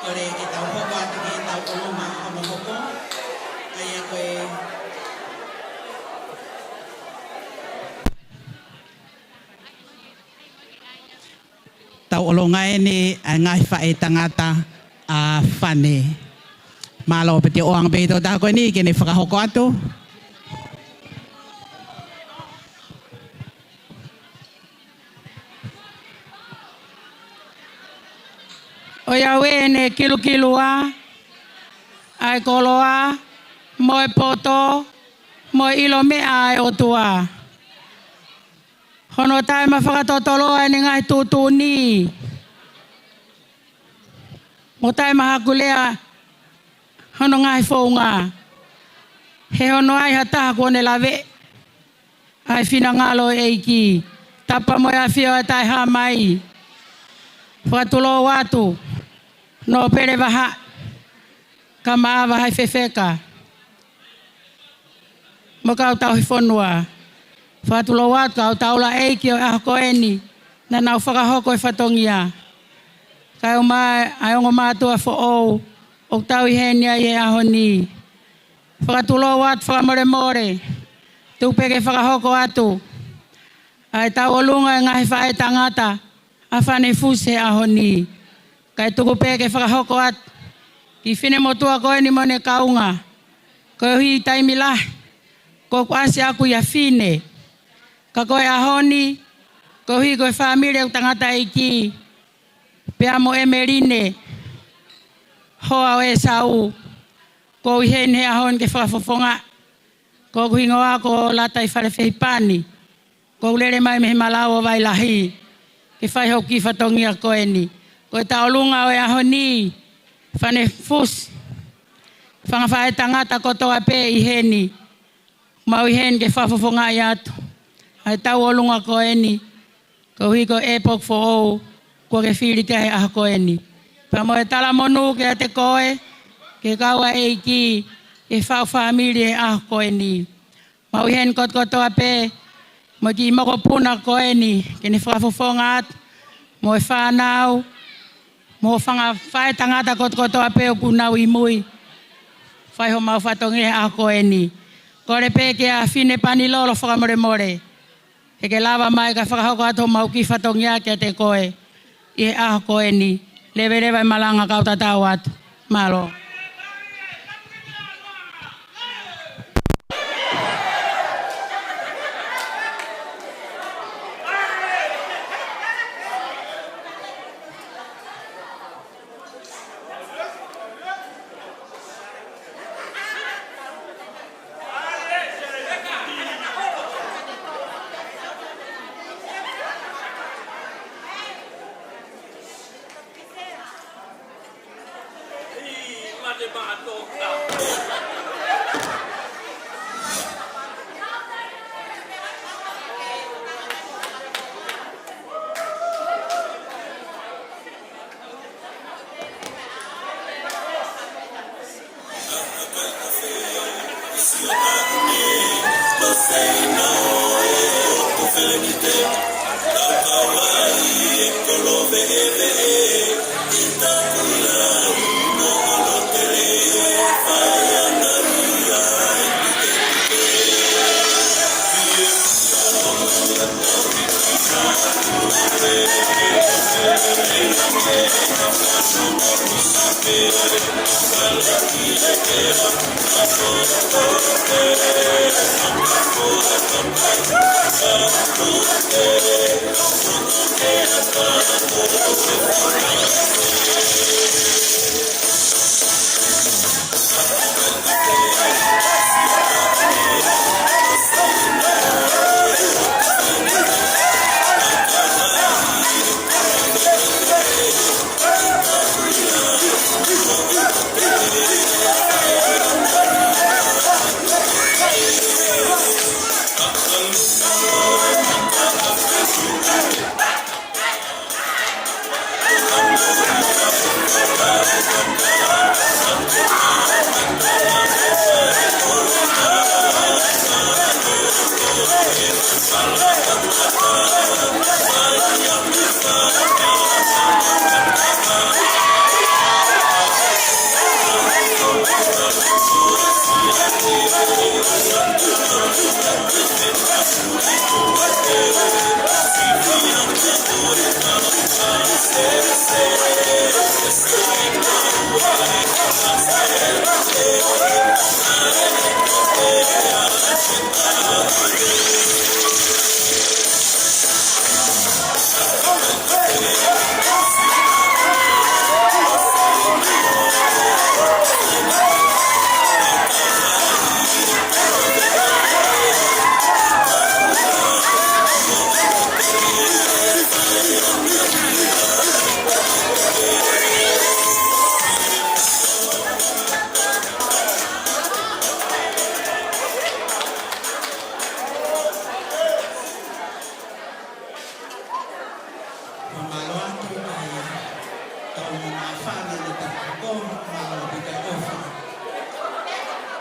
Ore ki tau hoko atu ki tau oloma ama hoko. Ai a koe tau olonga ni ngai whae tangata a whane. Malo peti oang beito ta koe ni kene whakahoko atu. O Yahweh ne kilukilua, ai koloa, moe poto, moe ilo mea ai otua. Hono tai ma whakatotoloa ni ngai tutuni. Mo tai ma hakulea, hono ngai whaunga. He hono ai hataha kone lawe. Ai whina ngalo eiki. Tapa moe a whio e tai hamai. Whakatulo watu. No pere waha. Ka maawa hai whewheka. Mo kau tau hi whanua. Whakatulo watu kau taula eiki o ahoko eni. Na nau whakahoko i whatongia. Kai o mai ai ongo mātua fo ou. O tau i henia i e aho ni. Whakatulo watu whakamore more. Tupeke whakahoko atu. Ai tau olunga e ngahi whae tangata. A whane fuse aho ni. Kai tuku peke whakahoko atu. Ki whine motua koe ni mone kaunga. Koe hui taimi lah. Ko kuasi aku ia whine. Ka koe aho ni. Ko hui koe whamire u tangata iki. Pea mo emerine. Hoa o e sau. Ko hui hene aho ni ke whakafofonga. Ko hui ngoa ko lata i whare whehipani. Ko ulere mai mehe malau o vai lahi. Ke whai hoki whatongia koe ni. Koe taolunga o e aho ni. Whane fus. Whangawhae tangata kotoa pe i heni. Mau i heni ke whafofonga i atu. Ai tau olunga koe ni. Ko hui ko epok fo ou. Ko ke whiri ke aho koe ni. Pa mo e tala monu ke te koe. Ke kaua e ki. E whau whamiri e aho koe ni. Mau i heni kotoa pe. Mo ki moko puna koe ni. Ke ne whafofonga atu. Mo e whanau. Mo whanga whae tangata kotoa pe o kunau i mui. Whai ho mau whatongi a koe ni. Kore pe ke a whine pani lolo whakamore more. E ke lava mai ka whakahoko ato mau ki whatongi a ke te koe. I a koe ni. Lewe rewa malanga kauta tau atu. Malo.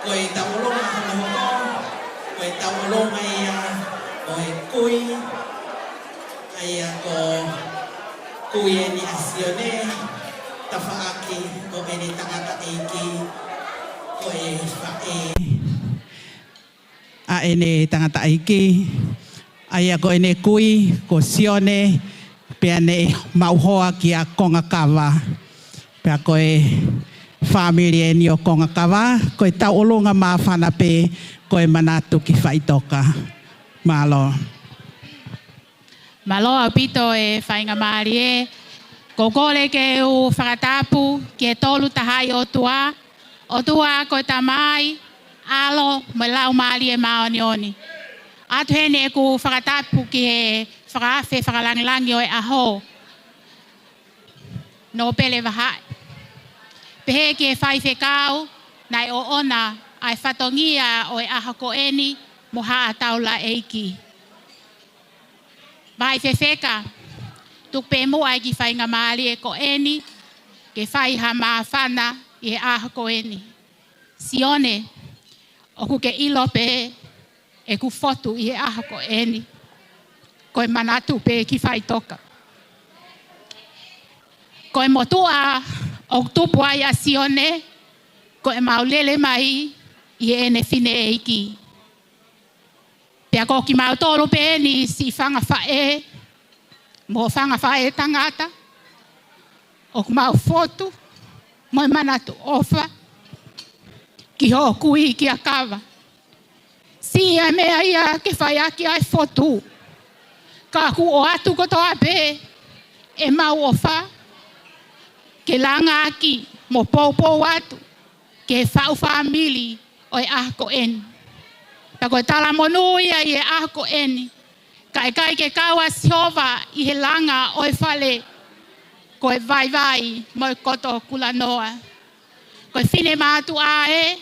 koe taulonga hana hoko, koe taulonga ia koe kui, ia ko kui ni asione, tafaaki ko eni tangata eiki, koe fae. A ene tangata eiki, ia ko ene kui, ko sione, pea ne mauhoa ki a konga kawa, pea koe family eni o konga kawa, koe taulonga maa whana pe, koe manatu ki whaitoka. Malo. Malo au pito e whainga maari e, ko kore ke u whakatapu, ke tolu tahai o tua koe tamai, alo, mo lau maari e maoni oni. Atu hene ku whakatapu ki he whakawhe whakalangilangi o e aho, no pele wahai. Pehe ki e whaiwhe kau, nai o ona, ai whatongia o e aha ko eni, mo haa taula eiki. Vai whewheka, tuk pe mo ai ki whainga maari e ko eni, ke whai ha maa whana i e aha ko eni. Sione, oku ke ilo pe e ku fotu i e aha ko eni, koe manatu pe ki whai toka. Koe motua o tupu ai a sione, koe maulele mai i ene fine eiki. Pea ko ki mau tolu pe ni si whanga whae, mo whanga whae tangata, o ku mau fotu, mo manatu ofa, ki ho kui ki a kawa. Si a mea ia ke whae aki ai fotu, ka ku o atu kotoa pe, e mau ofa, ke langa aki, mo pou atu, ke whau family o e ahko eni. Ta koe tala monuia i e ahko eni, kai ke kaua siova i he langa o e whale, koe vai, mo e koto kula noa. Koe whine mātu a e,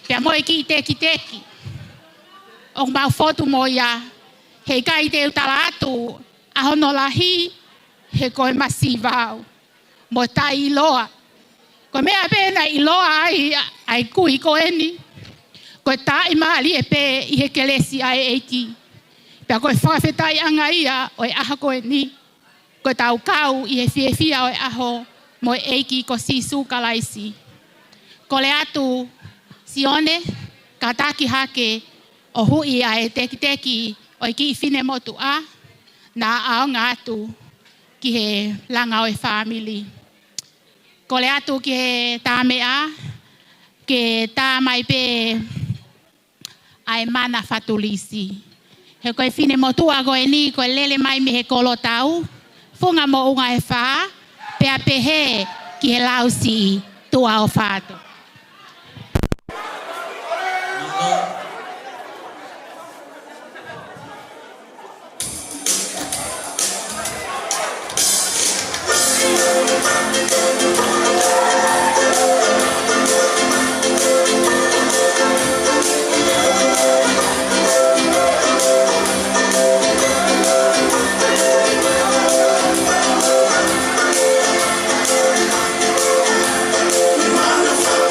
pia mo e ki teki. O mau fotu mo ia, he kai te utala atu, ahono lahi, he koe masi vau, mo tai iloa. Koe mea pena iloa ai kui ko eni, koe tai maali e pe i he kelesi ai eiki. Pea koe whawhetai anga ia o e aha koe ni. Koe tau kau i he whiewhia o e aho mo e eiki ko sisu kalaisi. Ko le atu sione ka taki hake o hui a e teki o i ki whine motu a na ao ngatu ki he langa o e family. Ko le atu ki he tāme a, ke tā mai pe ai mana fatulisi. He koe whine motua koe ni, koe lele mai mi he kolo tau, funga mo unga e wha, pea pehe ki he lausi tua o whātu. Motherfucker.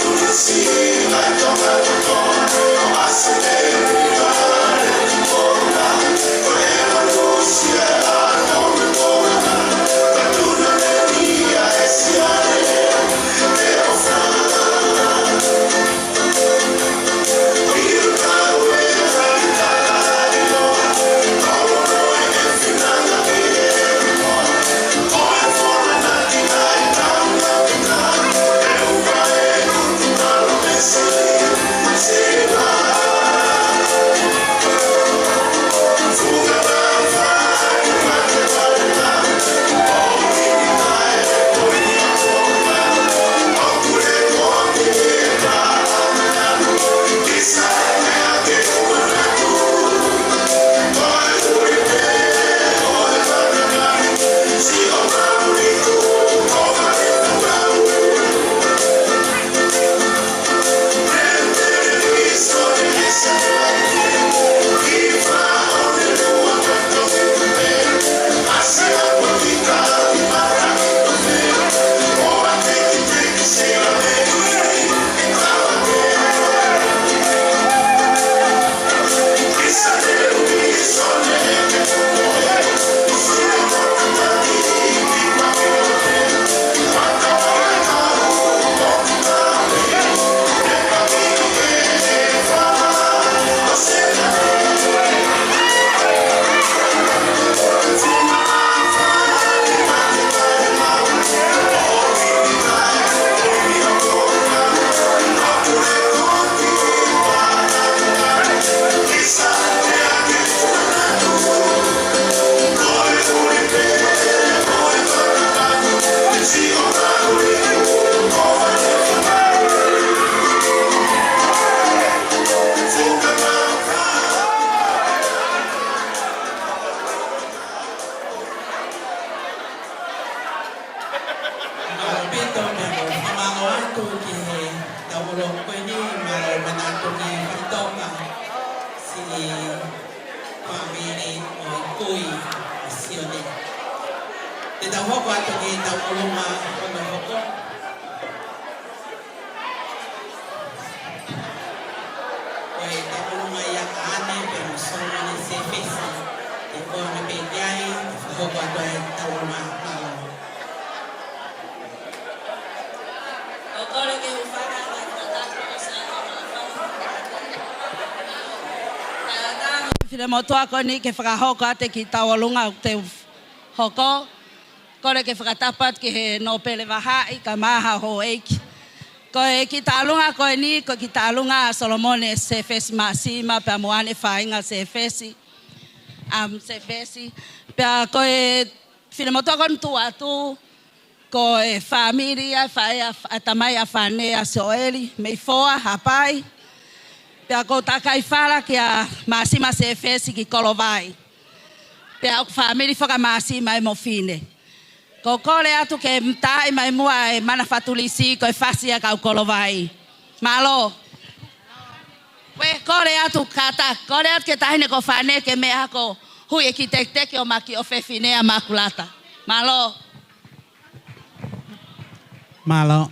atu ki he tau olo koe ni malo mana atu ki whaitoka si whamiri o i kui i sione. Te tau hoko atu ki tau olonga ono hoko. Koe tau olonga ia ka ane pe mo songa ni se fesi. Te koa me pe iai, te hoko atu e tau olonga malo. While motoa ko ni ke whakahoko ate ki taualunga o te hoko. Kore ke whakatapat ki he nopele wahai ka maha ho eiki. Ko e ki tālunga koe ni, ko ki tālunga Solomone se fesi maasima, pia moane whainga se fesi. Se fesi. Pia ko e while motoa ko ni tu atu, ko e whaamiria, whaea, atamai a whanea se oeli, mei foa, hapai. Pea ko takai whara ki a maasima se fesi ki kolovai. Pea o whaamiri whaka maasima e mo fine. Ko kore atu ke mtai mai mua e mana whatulisi ko e whasia kau kolovai. Malo. We kore atu kata, kore atu ke tahine ko whane ke mea ko hui e ki teke o maki o whewhinea makulata. Malo. Malo.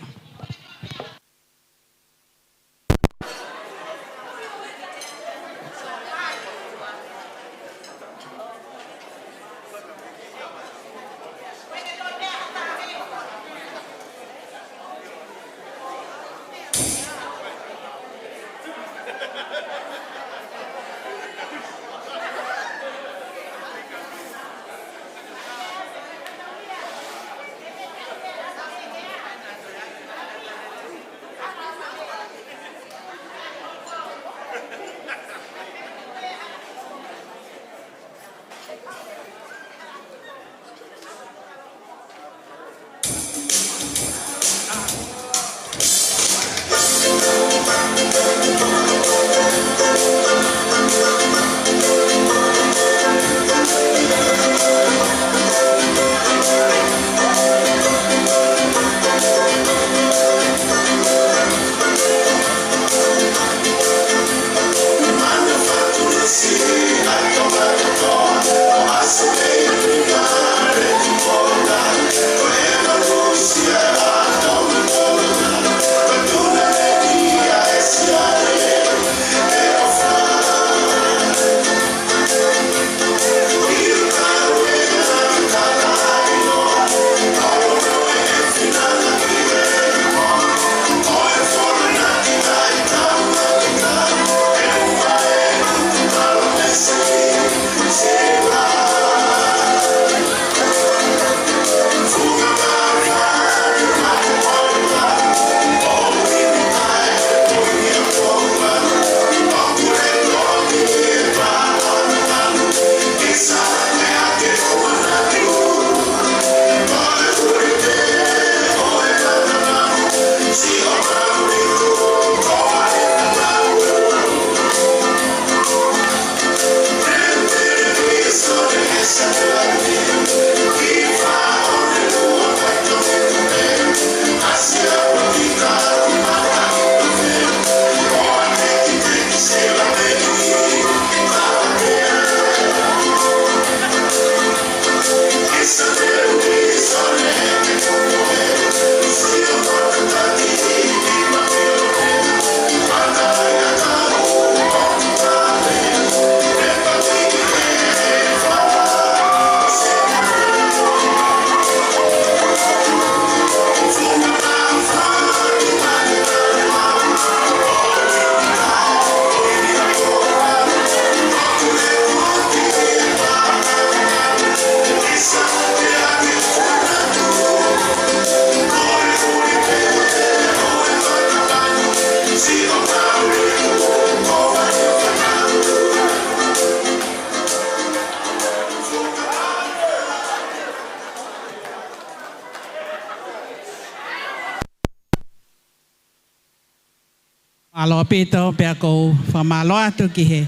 Alo pito pe ko famalo atu ki he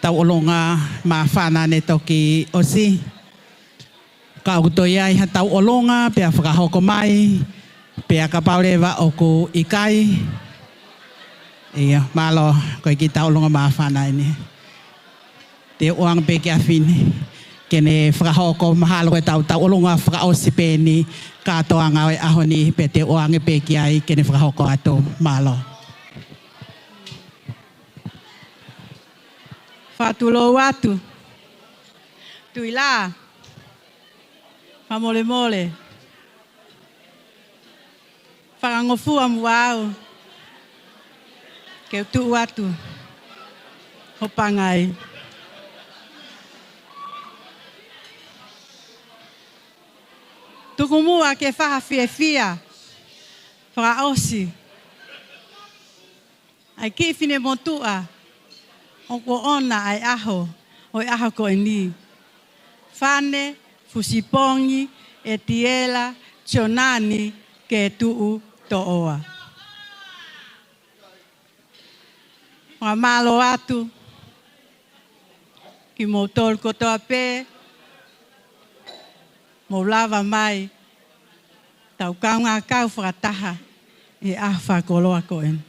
tau olonga ma fana ne toki osi ka utoia ha tau olonga pe whakahoko mai Pea ka paulewa o ku ikai. Ia, malo koe ki taulunga maafana ini. Te oang pe ki afini. Kene whakahoko mahalo e tau ulunga whakaosi pēni katoanga o ahoni pe te oang e pe ki ai kene whakahoko ato malo. Whatulo watu. Tui la. Whamole mole. Whakangofua muau. Keu tu watu. Hopangai. Tukumua ke whaha fia. Whakaosi. Ai ki fine motua. Oko ona ai aho. Oi aho ko ni. Fane, fusipongi, etiela, chonani, ke tuu toa. Wa malo atu. Ki motor kotoa pe. Mo lava mai. Tau kaunga kau whakataha. E ahwha koloa koen.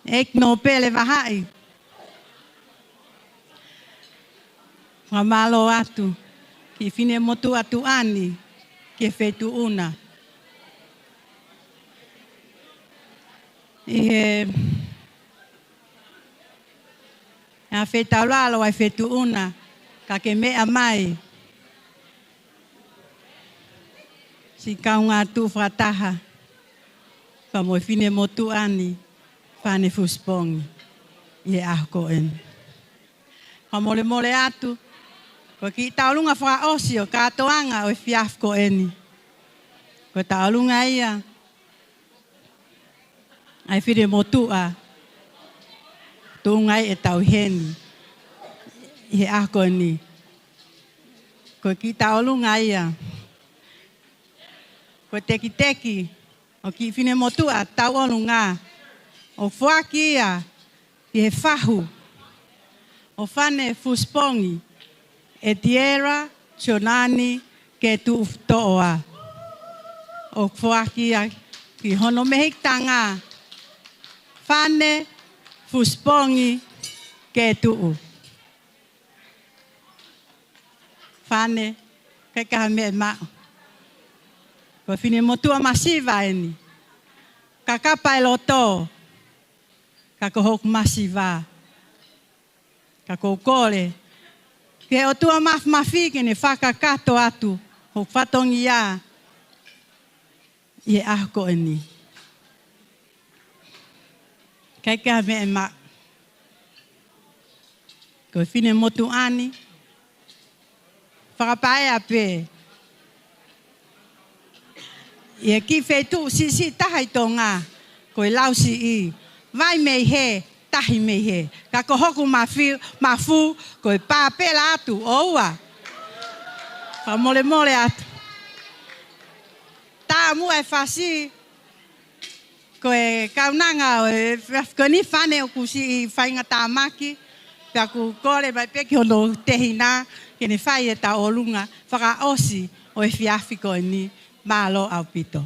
Ek no pele wahai. Wa malo atu. Ki fine motu atu ani. Ke fetu una. E a feta lalo ai fetu una. Ka ke mea mai. Si kaunga tu whataha. Pa mo fine motu ani. Pane fuspongi. Ie ahko en. Pa mole mole atu. Ko ki taulunga wha osio. Katoanga o fiafko eni. Ko taulunga ia. Ai fine motua. Tungai e tau heni. Ie ahko eni. Ko ki taulunga ia. Ko teki teki. O ki fine motua tau olunga. O fuaki ia, i he whahu. O whane fuspongi, e tiera, chonani, ke tu toa. O fuaki ia, ki hono mehik tanga. Whane fuspongi, ke tu. Whane, ke kaha me mao. Ko fine motua masiva eni. Kakapa e loto. Kako hok masiva. Kako kore. Ke o tua mafi ke ne whakakato atu. Hok whatongi ia. Ie ahko eni. Kai ka me e ma. Ko fine motu ani. Whakapae a pe. Ie ki whetu si tahai tō ngā. Ko i lausi i. Vai mei he, tahi mei he. Ka ko hoku mafu, ko i pāpela atu, oua. Ka mole mole atu. Tā mua e whasi, ko e kaunanga, ko ni whane o kusi i whainga tā maki, pia ku kore mai peki hono tehina, ke ne whai e tā olunga, whaka osi o e whiawhi ko e ni, mālo au pito.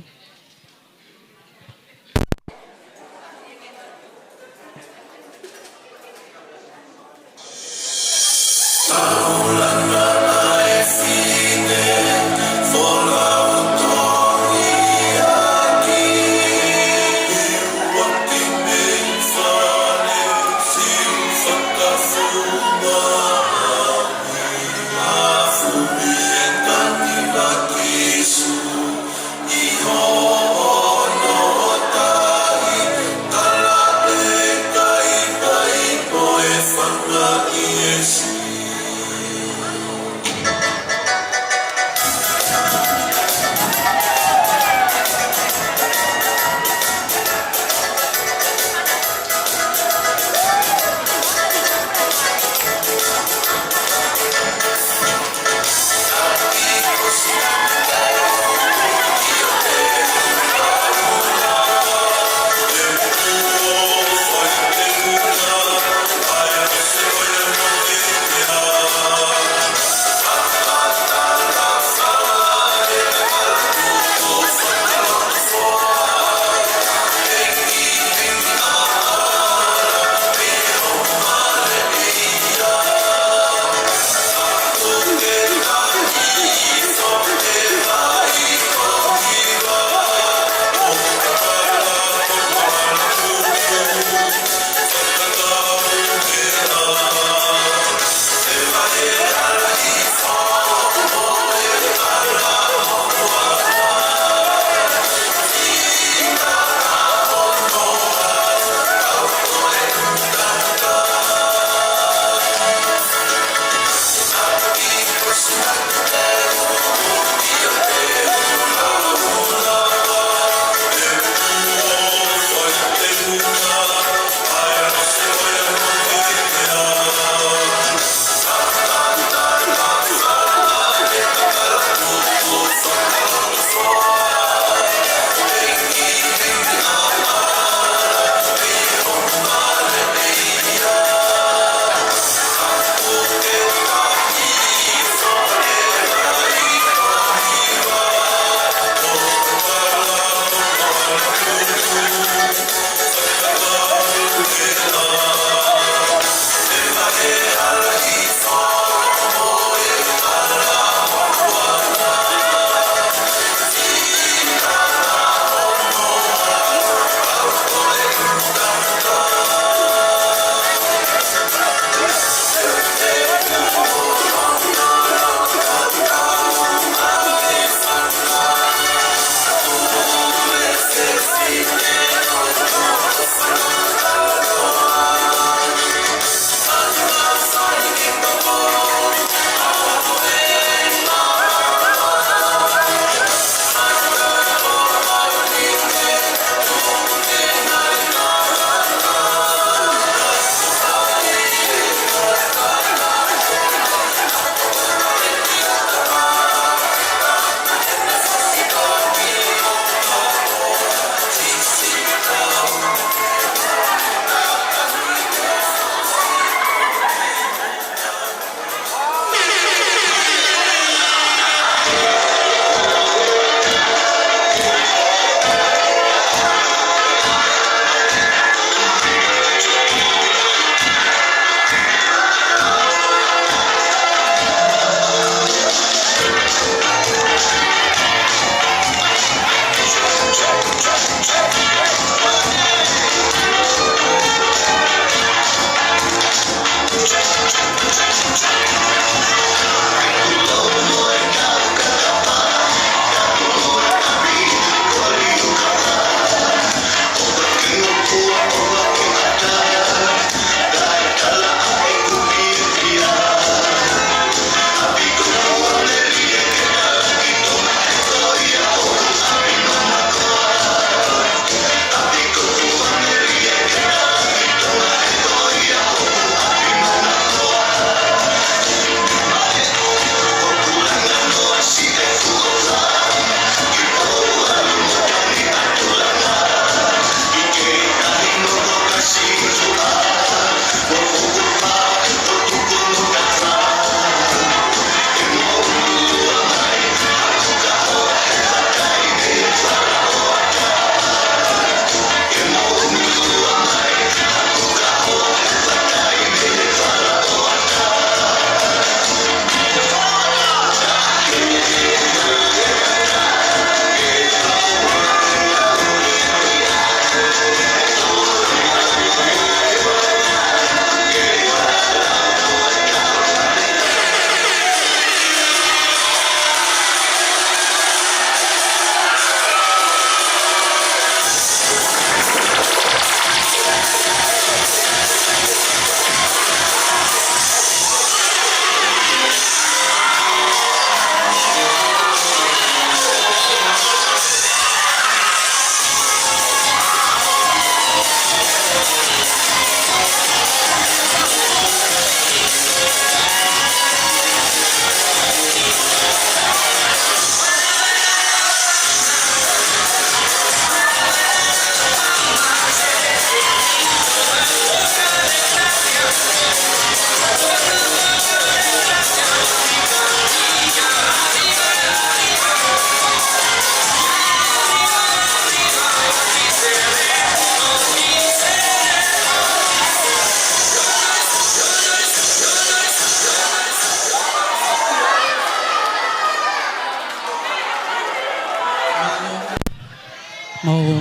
mo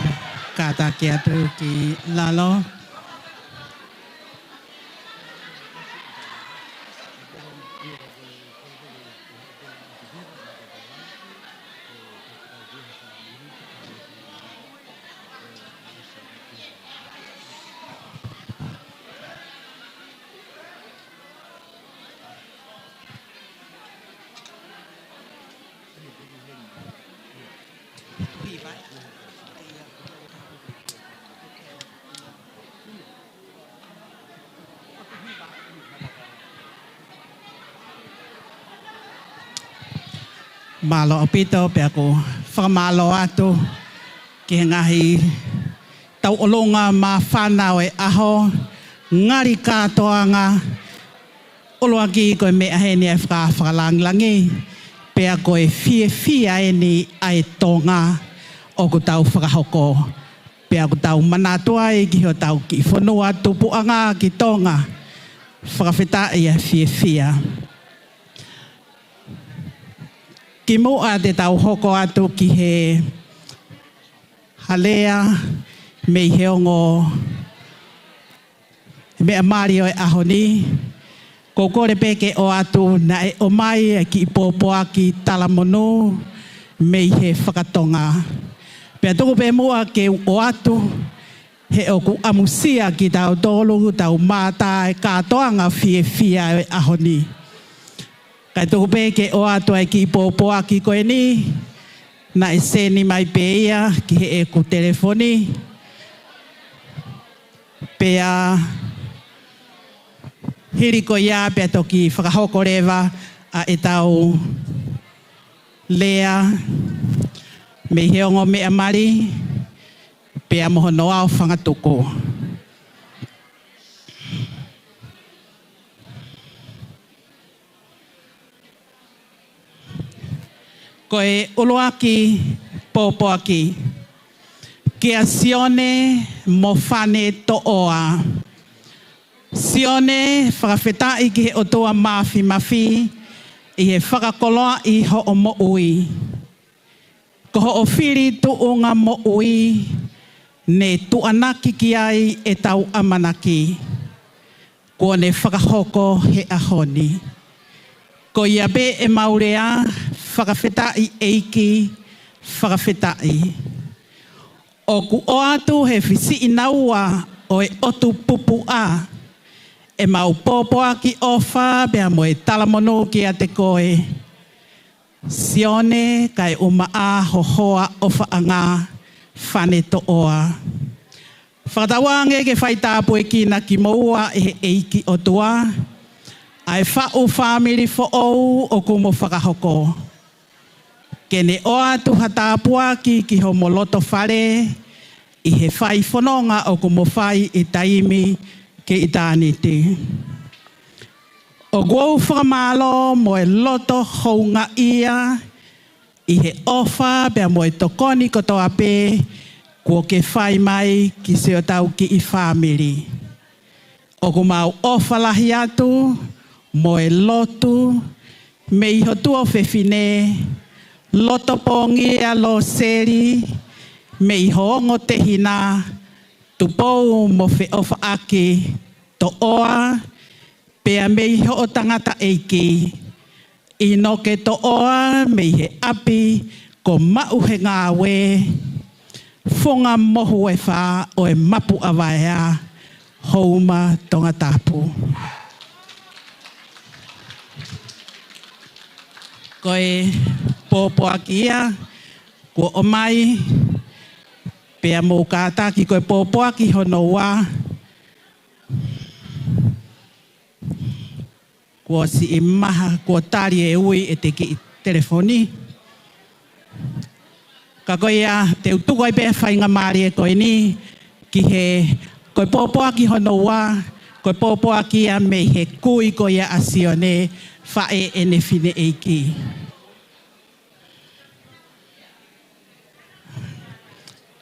kata kia tu ki lalo. Malo opito pe ako whamalo atu ki ngahi tau olonga ma whanau e aho ngari katoanga oloaki koe mea heni e whakalangilangi pe ako e fia e ni ai tonga o ku tau whakahoko pe ako tau manatua e ki ho tau ki whanua tupuanga ki tonga whakawhita e fia. Ki mua te tau hoko atu ki he halea me heongo mea Mario e ahoni. Ko kore peke o atu na e o mai e ki popoa ki talamonu me he whakatonga. Pea tuku pe mua ke o atu he o ku amusia ki tau tolu tau mata e katoanga fia e ahoni. Kai tuku peke o atu ai ki popoa ki koe ni, na e seni mai peia ki he e ku telefoni. Pea hiri ko ia pea toki whakahoko rewa a e tau lea me heongo mea mari pea moho noa o whangatuko. Koe oloaki popoaki kia sione mo fane to oa. Sione whakawhetai ki he otoa mafi i he whakakoloa i ho o mo ui. Ko ho o whiri tu unga mo ui ne tu anaki ki ai e tau amanaki. Ko ne whakahoko he ahoni. Ko ia be e maurea whakawhetai eiki whakawhetai. O ku o atu he whisi inaua o e otu pupu a. E mau popoa ki ofa bea mo e talamono ki a te koe. Sione kai uma a hohoa ofa anga whane to oa. Whakatawange ke whaitapu e kina ki moua e he eiki o tua. Ai whau whamiri fo ou o kumo whakahoko. Kene o atu hatapua ki ho moloto whare i he whai whanonga o kumo whai i taimi ke i tāniti. O gwau whakamalo mo e loto hounga ia i he ofa bea mo e tokoni koto ape kua ke whai mai ki se o tau ki i whamiri. O kumau ofa lahi atu mo e lotu me i hotua whewhine loto pongi a lo seri me i hoongo te hina tupou mo whe ofa aki to oa pea me i ho o tangata eiki i no ke to oa me i he api ko mau he ngāwe whonga mohu e wha o e mapu awaea houma tonga tapu. Koe popoakia, ko o mai, pea mō kātaki koe popoaki hono wā. Ko si i maha, ko tari e ui e te ki telefoni. Ka koe ia, te utuko i pēr whainga maari e koe ni, ki he koe popoaki hono wā, koe popoaki a me he kui koe ia asione, whae e ne whine eiki.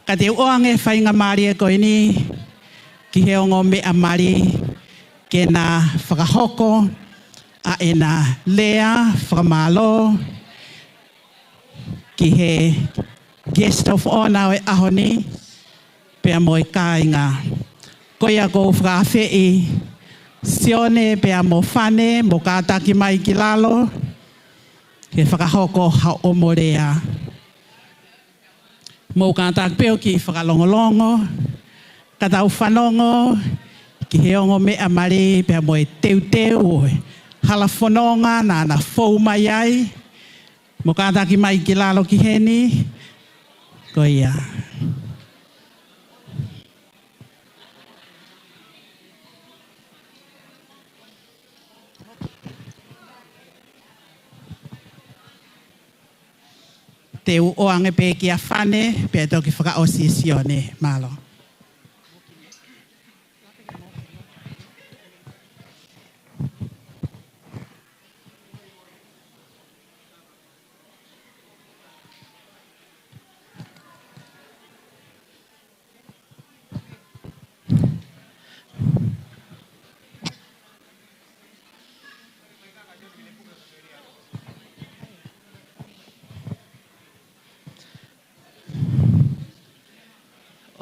Ka te oange whainga maari e koe ni, ki he ongo mea maari, ke nā whakahoko, a e nā lea, whakamalo, ki he guest of honor e ahoni, pea moi kāinga. Koia ko whakawhi sione pea mo whane, mo kātaki mai ki lalo, he whakahoko ha o morea. Mo kātaki peo ki whakalongolongo, katau whanongo, ki he ongo mea mare pea mo e teu, hala whanonga nā na whou mai ai, mo kātaki mai ki lalo ki heni, koia. Te uoange pe ki a whane, pe toki whakaosi sione, malo.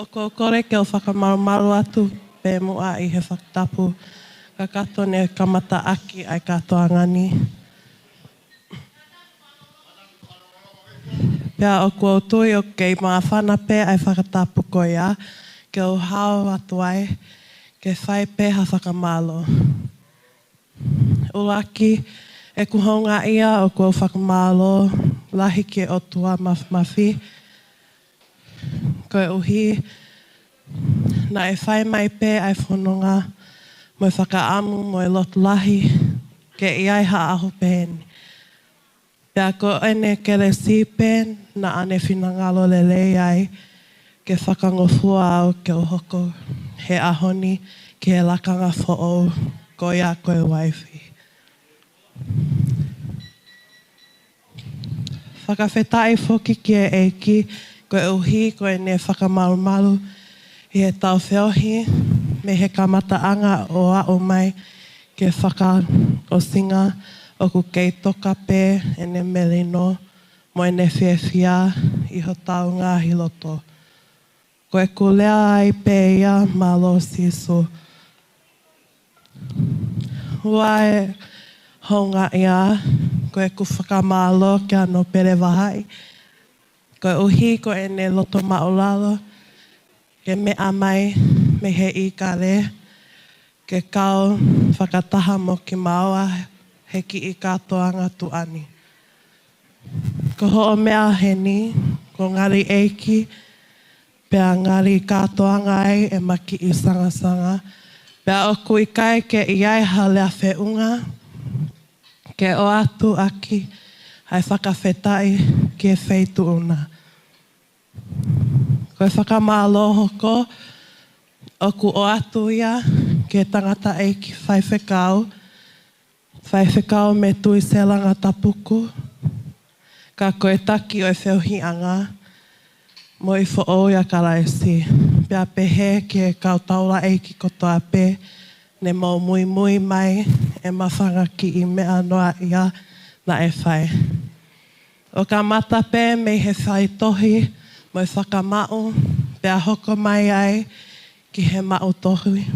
O ko kore ke o whakamarumaru atu pe mua I he whakatapu ka kato ne kamata aki ai katoa ngani. Pea o kua tui o kei maa whana pe ai whakatapu ko ia ke o hao atu ai ke whai pe ha whakamalo. Uraki e kuhonga ia o kua whakamalo lahi ke o tua mawhi. Koe uhi, na e whai mai pe ai whanonga, mo e whakaamu mo e lotu lahi, ke iai ha aho pēni. Pea ko ene kere sipen, na ane whinangalo lelei ai, ke whakangofua au ke o hoko, he ahoni, ke he lakanga fo'ou, ko ia koe waifi. Whakawhetai foki ki e eiki, koe uhi, koe ne whakamarumaru, I he tau whiohi, me he kamataanga o a o mai, ke whaka o singa, o ku kei toka pe, ene melino, mo ene whiawhia, I ho tau ngā hiloto. Koe ku lea ai pe ia, malo siso. Hua e honga ia, koe ku whakamalo, ke ano pere wahai, koe uhi ko e ne loto maulalo, ke mea mai me he I kare, ke kau whakataha mo ki maua he ki I katoanga tu ani. Ko ho o mea heni, ko ngari eiki, pea ngari katoanga ai e maki I sanga. Pea o kui kai ke iai halea whiunga, ke o atu aki, ai whakawhetai ke wheitu una. Koe whakamalo hoko, o ku o atu ia, ke tangata eiki whaiwhekau me tui selanga tapuku, ka koe taki o e whiuhianga, mo I fo'ou ia karaisi. Pea pehe ke kautaula eiki kotoa pe, ne mau mui mai, e mawhanga ki I mea noa ia na e whai. O ka mata pe me he whai tohi, mo e whakamau, pea hoko mai ai ki he mau tohi.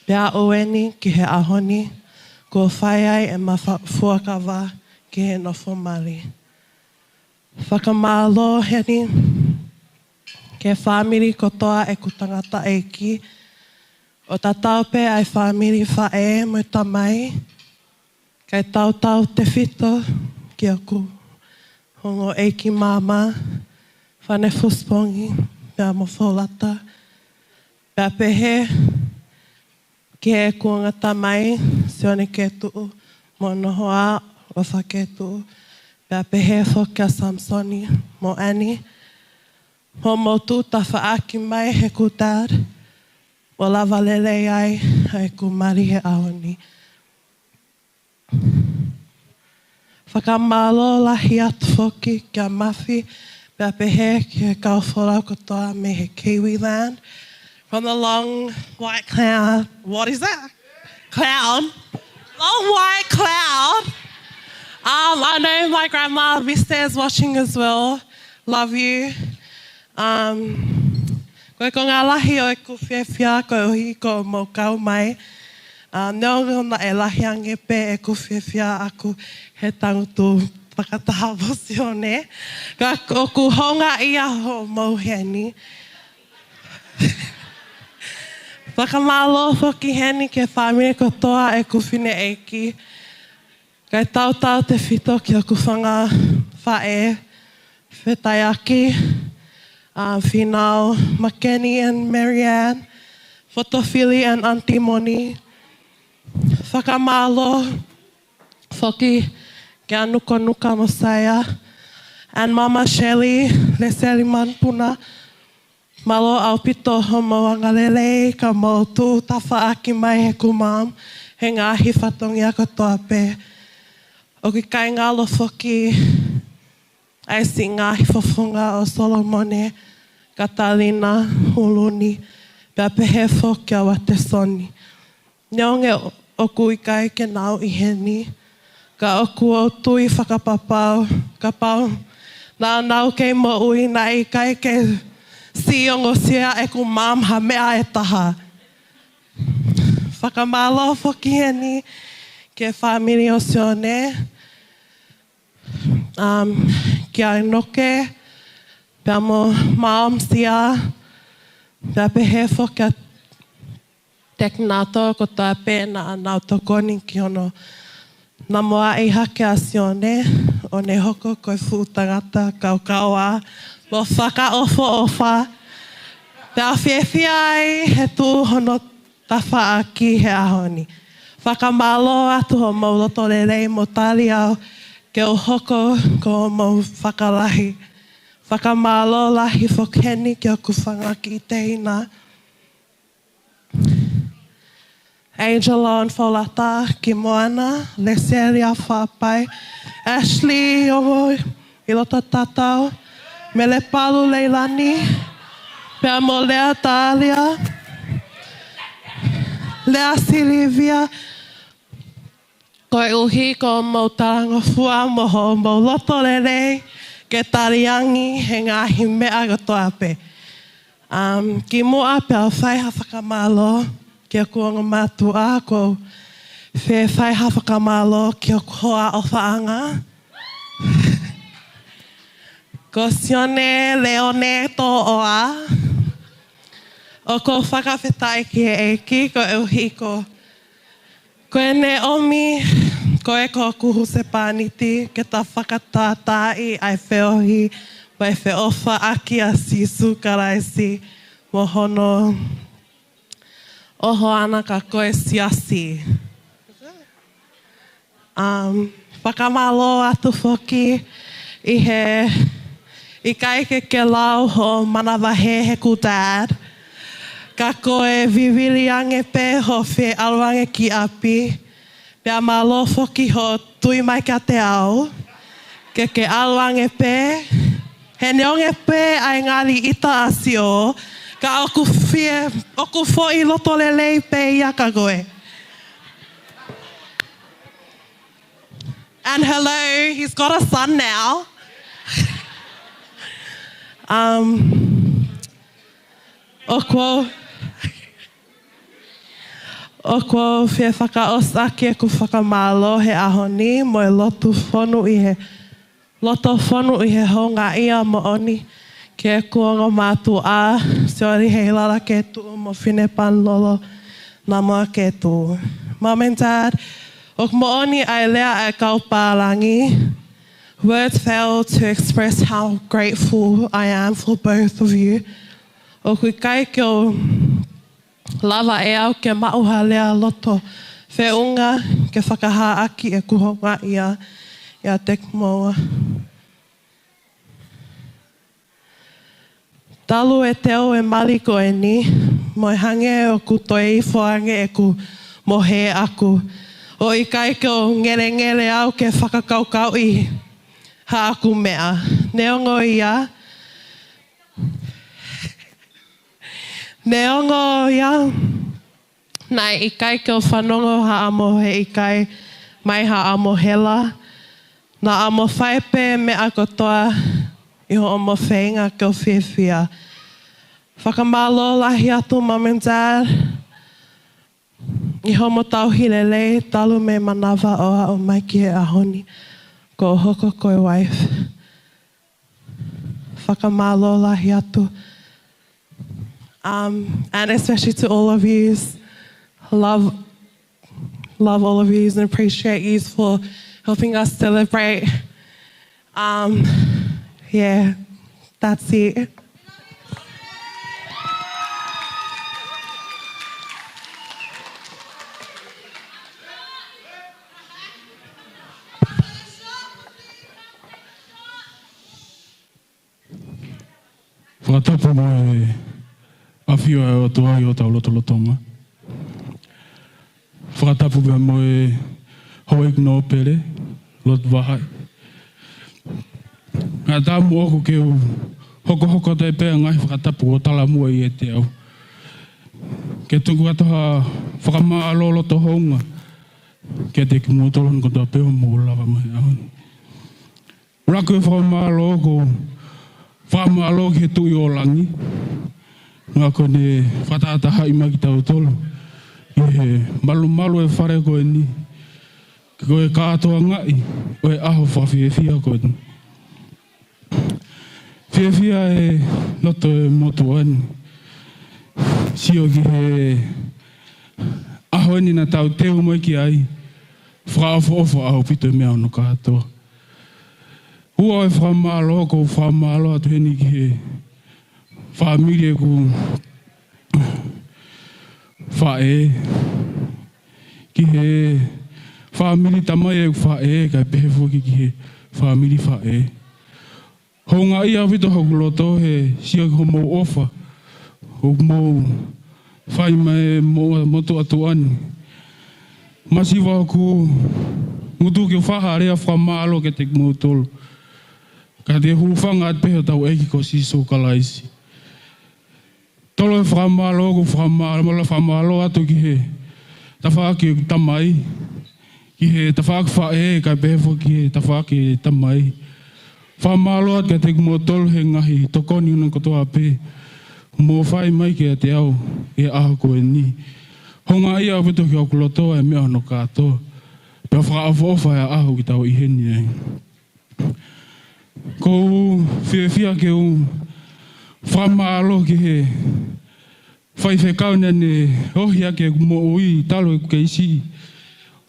Pea ueni ki he ahoni, ko whai ai e fuakawa ki he nofo mari. Whakamalo heni, ke whamiri kotoa e kutangata eiki, o ta taupe ai whamiri whae mo tamai, kai tau te whito ki a ku hongo eiki mama, whane fuspongi, pea mo wholata, pea pehe, ki e kuanga tamai, sione ke tuu, mo nohoa o whake tuu, pea pehe whoki a Samsoni, mo ani, mo motu ta whaaki mai he ku dad, o lava lele ai ku mari he ahoni. Whakamalo lahi atu whoki kia mawhi, pea pehe ki he kauwhora kotoa me he Kiwi land. From the long white cloud, what is that? Cloud. Long white cloud. I know my grandma will be stairs watching as well. love you. Koe ko ngā lahi o e ku whiawhia, koe ohi ko mo kau mai. Neo na e lahi ange pe e ku whiawhia aku he tangutu whakataha Mosione. Ka o ku honga ia ho mau heni. Whakamalo whoki heni ke whamire kotoa e ku whine eiki. Kai tautau te whito ki o ku whanga whae, whetai aki. Finau, Makeni and Marianne, Fotofili and Auntie Moni, Whakamalo, Foki, Kia Nuka Nuka Mosiah, and Mama Shelley, Leseli Manpuna, Malo Aupito Homo Angalele, ka mo tu tafa aki mai he kumam, he ngahi whatongia katoa pe. O ki kai ngalo Foki, ai si ngahi fofunga o Solomone, Katalina, Huluni, pia pehe whoki a wate soni. Neonge oku i kai ke nau i heni, ka oku o tui whakapapau, ka pau, nā nau kei mo ui na i kai ke siongo sia e ku mam ha mea e taha. Whakamalo whoki heni ke whamiri o Sione, kia noke, pia mo maom sia, pia pehe whoka teknato ko tā pēna anau tokoni ki ono. Nā moa i hake a Sione, o ne hoko koe fūtangata kaukaua, mo whaka ofo ofa. Pia whiawhia ai he tū hono tawha aki he ahoni. Whakamalo atu ho mauloto rerei mo tāri au, ke o hoko ko mo whakalahi. Whakamalo lahi whokeni ki o kuwhangaki i te ina. Angel on Folata ki Moana, Leseria Whapai, Ashley o i loto tatau, Mele Palu Leilani, Pea mo Lea Talia, Lea Silivia, koe uhi ko mo taranga fua moho mo loto rerei, ke tariangi he ngahi mea katoa pe. Ki mua pia whaiha whakamalo ki a kuanga mātua ko whaiha whakamalo ki a koa o whaanga. Ko Sione Leone tō oa. O ko whakawhetai ki e eiki ko euhi ko. Ko e ne omi ko e ko kuhu se pāniti ke ta whakatātai ai whiohi vai whiofa aki a sisu karaisi mo hono oho ana ka koe siasi. Whakamalo atu whoki i kai ke lau ho manawahe he ku dad. Ka koe viwili ange pe ho whi aluange ki api. Pea malo whoki ho tui mai ka te au. Ke aluange pe. He neonge pe ai ngari ita asio. Ka oku fo i loto lelei pe ia ka koe. And hello, he's got a son now. O kua whia whakaosa ki e ku whakamalo he ahoni mo e loto whonu i he honga ia mo oni ki e kuanga mātu a siori hei lara ke tu mo whine pan lolo na moa ke tu. Mom and Dad, o mo oni ai lea e kaupārangi. Words fail to express how grateful I am for both of you. O kui kai ki o lava e au ke mauha lea loto whiunga ke whakaha aki e kuhonga ia te moa. Talu e teo e mali ko e ni, mo e hange o ku toi i whoange e ku mohe aku. O i kai ke o ngere ngere au ke whakakaukau i ha aku mea. Neongo ia. Neongo ia. Nai i kai ke o whanongo ha amo he i kai mai ha amo hela. Na amo whaipe me ako toa I ho o mo whenga ko whiwhia. Whakamalo lahi atu mum and dad. I ho mo tau hilele, talu me manawa oa o mai ki he ahoni. Ko hoko koe wife. Whakamalo lahi atu. And especially to all of yous. Love all of yous and appreciate yous for helping us celebrate. Yeah, that's it. Whakatapu mo e awhio e o tuai o tau lotolotonga. Whakatapu bea mo e hoik no pere, lot wahai. Ngā tāmu oku ke u hoko tai pēr ngai whakatapu o tala mua I e te au. Ke tuku atoha whakamaa lolo to honga. Ke te ki mūtolon ko tō pēo mō lava mai ahoni. Raku e whakamaa lolo ko whamaa lolo ke tui o langi. Ngā kone whataata haima ki tau tolo. I malu e whare koe ni. Koe kātoa ngai, oe aho whawhiewhia koe ni. Whiewhia e noto e motu ani. Sio ki he aho ni na tau teu mai ki ai. Whaafo aho pito mea ono kātoa. Ua e whamalo ko whamalo atu heni ki he whamire ku whae. Ki he whamiri tamai e whae kai pehe fuki ki he whamiri whae. Ho ngā ia wito hoku loto he sia ho mō ofa. Ho mō whai mai motu atu ani. Masi wā ku ngutu ki whaharea whamalo ke te mūtolo. Ka te huwhanga at pehe tau eki ko siso kalaisi. Tolo e whamalo ku whamalo atu ki he tawhaki tamai. Ki he tawhaki whae kai pehe fuki he tawhaki tamai. Whamalo at ka te kumotolo he ngahi tokoni unang kotoa pē. Mō whai mai ki a te au e aho koe ni. Honga ia wito ki au kulotoa e mea no kātoa. Pea whaafofa e aho ki tau iheni ai. Ko whiawhia ke u whamalo ki he whaiwhekau ne ohia ke mo ui talo e ke isi.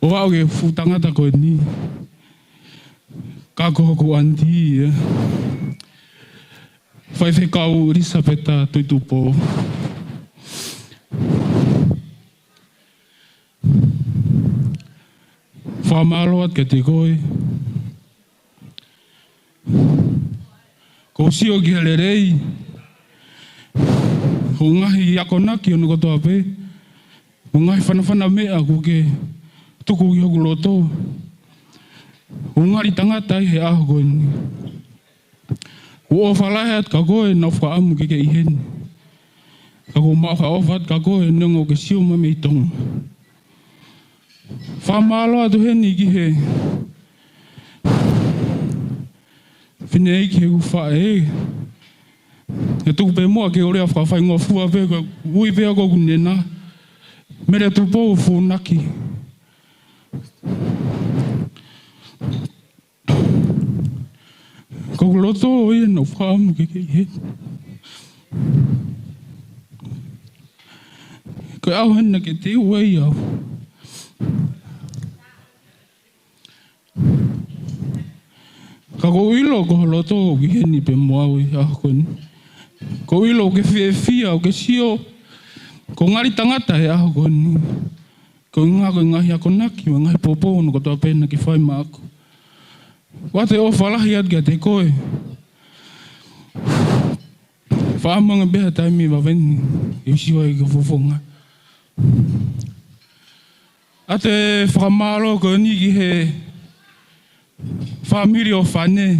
O au ke futangata koe ni. Ka kohoko anti e. Whaiwhekau risapeta tuitupo. Whamalo at ke te koe. Ko sio ki hele rei. Ho ngahi akonaki ono kotoa pē. Ho ngahi whanawhana mea ko ke tuku ki hoku loto. Ho ngari tangata he aho koe ni. Ko whalahe at ka koe na whaamu ke iheni. Ka ko maa whaofa at ka koe nengo ke sio mame I tonga. Whamalo atu heni ki he Whine ki he whae. He tuku pē mua ke orea whawhai ngā fua pē ka ui pē ako kunena. Mere tu pō whūnaki. Ko loto o ia no whaamu ke he. Ko au hena ke te uai au. Ka ko ilo ko loto ki heni pe moawi ako ni. Ko ilo ke whiawhia o ke sio. Ko ngari tangata he ako ni. Ko ngako ngahi ako naki wa ngahi popo no ko toa pēna ki whai maako. Wate o whalahi at kia te koe. Whaamanga beha taimi wa veni. I siwa I ka whuwhonga. Ate whakamalo ko ni ki he whamiri o whane.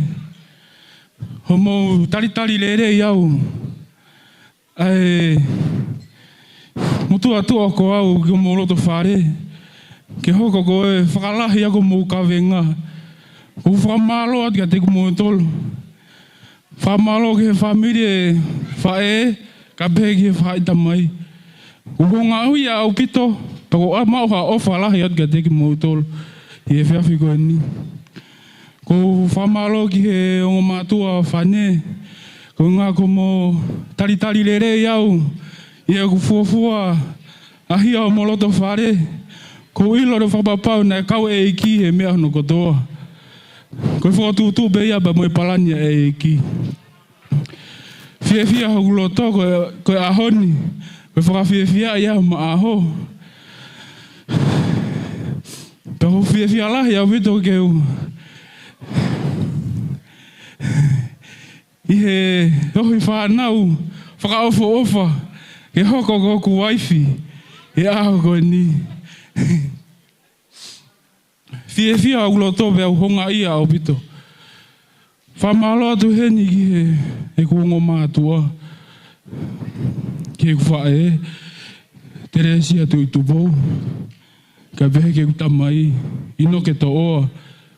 Homo tari lere iau. Ai mutu atua ko au ki mo loto whare. Ke hoko ko e whakalahi ako mō kawenga. Ko whamalo at kia te kumo tolo. Whamalo ke family whae, ka pehe ki whae tamai. Uhonga hui a au pito, pako a mau ha ofa lahi at ka teki mautolo. I e whiawhi koe ni. Ko whamalo ki he ongo mātua whane, ko ngā ko mo tari lere iau, i e ku fuafua, ahi au moloto whare, ko ilo re whapapau na kau e iki he mea hono kotoa. Koe whakatūtū be ia ba moe palania e iki. Whiawhia hoku loto koe ahoni, koe whakawhiawhia ia ma aho. Pako whiawhia lahi au wito keu. I he hohi whanau, whakaofo ofa, ke hoko koku waifi, e aho koe ni. Whiawhia au loto pe au honga ia au pito. Whamalo atu heni ki he kuongo mātua. Ki he kuwhae, Teresi atu i tupou. Ka pehe ke kutamai, ino ke to oa,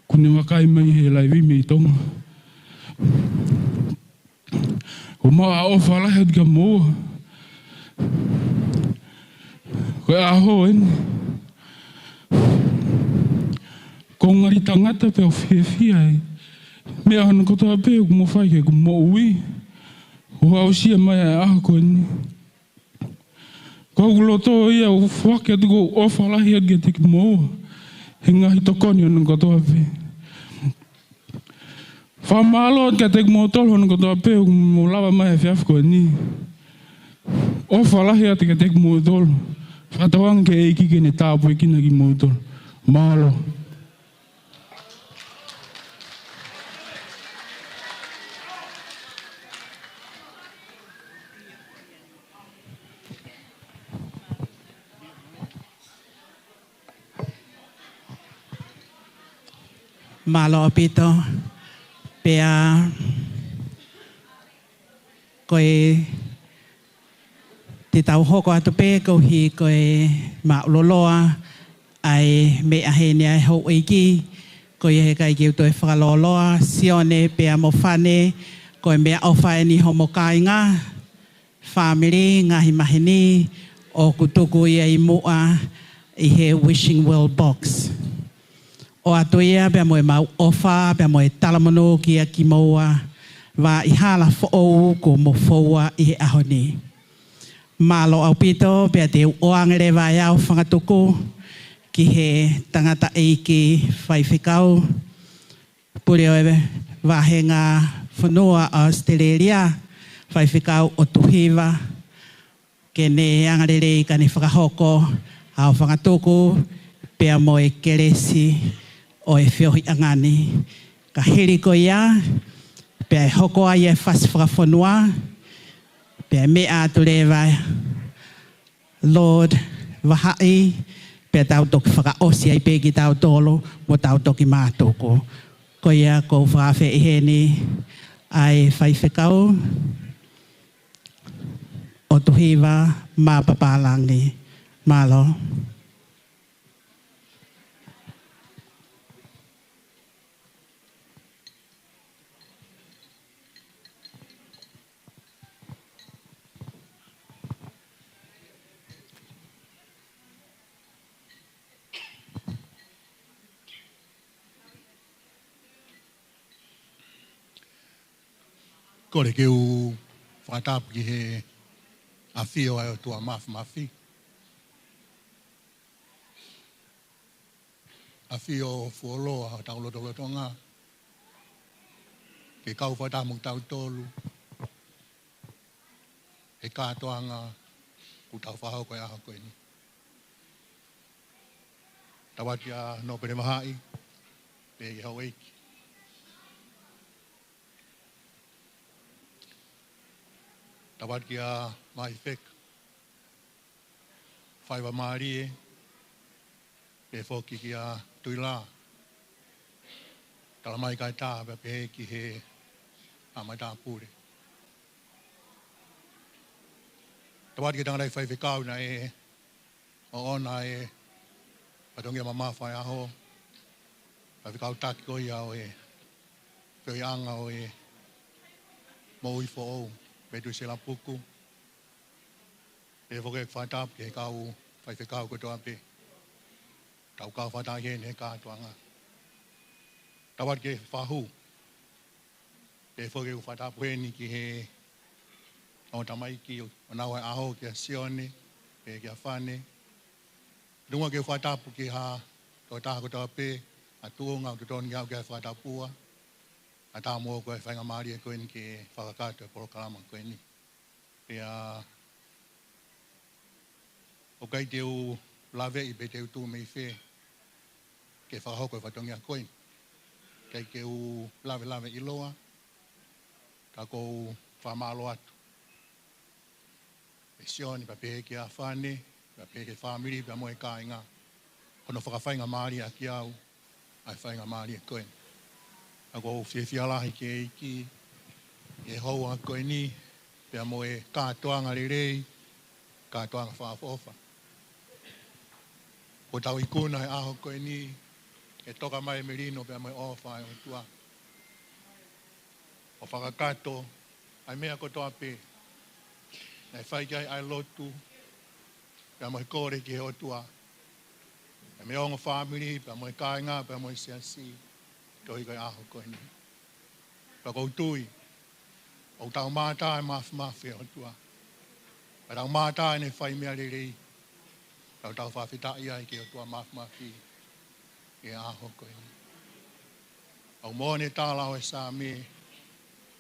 kune wakai mai he laiwi me i tonga. Ko maa ofa lahi atu ka moa. Koe aho eni. Ko ngari tangata pe o whiawhia e. Mea hana kotoa pe o kumo whai ke kumo ui. O hau sia mai a aho koe ni. Ko loto ia o whake atu ko ofa lahi atu ke teki moa. He ngahi tokoni hana kotoa pe. Whamalo atu ke teki moa tolo hana kotoa pe o kumo lawa mai a whiawhi koe ni. Ofa lahi atu ke teki moa tolo. Whakatawanga ke eiki ke ne tāpui kina ki moa tolo. Mahalo. Malo apito, pea koe te tau hoko atu pe ko hi koe mauloloa ai me ahene ai ho iki koe he kai ki to e whakaloloa sione pea mo whane koe mea au whae ni homo kainga family ngahi mahini o kutuku ia i mua i he wishing well box. O ato ia bea moe mau ofa, bea moe talamono ki a ki moa, wa i hala fo'ou ko mo foua i he ahoni. Malo au pito, bea te oangere vai au whangatuku ki he tangata eiki whaiwhikau. Puri oe wahenga whanua Australia, whaiwhikau o Tuhiva, ke ne angarere ka ne whakahoko au whangatuku, bea moe keresi, o e whiohi angani. Ka hiri ko ia, pia e hoko ai e whasi whakawhanua, pia mea atu rewa, Lord, wahai, pia tau toki whakaosi ai pegi tau tolo, mo tau toki mātoko. Ko ia ko whakawhi iheni, ai whaiwhikau, o Tuhiva, mā papalangi, malo. Ko re keu whakatapu ki he awhio ai o tua mafi. Awhio fuoloa o taulotolotonga. Ke kau whatamu tau tolu. He kātoanga ku tau whahau koe aha koe ni. Tawatia no pere mahai, pe i hau eiki. Tawat kia mai whek. Whaiwa maari e. Pe whoki kia tui la. Tala mai kai tā pe ki he amai tā pūre. Tawat kia tangarai whai whekau na e. O ona e. Patongia mama whai aho. Whai whekau taki koi au e. Whioi anga o e. mo i fo be tu se la puku e vo ke fa ta ke ka u fa fe ka ko to ape tau ka fa ta ye ne ka to anga tawat ke fa hu e vo ke fa ta pwe ni ki he o tamai ki o na wa aho ke sione e ke fane dunga ke fa ta pu ki ha to ta ko to ape atunga to ton ga ke fa ta pua ata mo ko fa nga mari ko ni ke fa ka to por kalama ko ni ya o kai te u lave i bete tu me fe ke fa ho ko fa tongia ko ni kai ke u lave i loa ka ko fa malo atu e sioni pa pe ke afane pa pe ke family pa mo e ka nga ono fa fa nga mari a ki au ai fa nga mari ko ni ako fia la ke ki e ho a ko ni pe mo e ka toanga le ka toanga fa fofa o tau ikuna e aho ko ni e toka mai merino pe mo ofa o tua o whakakato ai mea ko toa pe nei whai kai ai lotu pe mo kore ki o tua e me ongo family pe mo kainga pe mo siasi toi kai aho ko ni pa ko tui o tau mata e mafia o tua pa tau mata ne whai mea rei tau whawhita ia ki o tua mafi e aho ko ni au mo ne tala o e sa me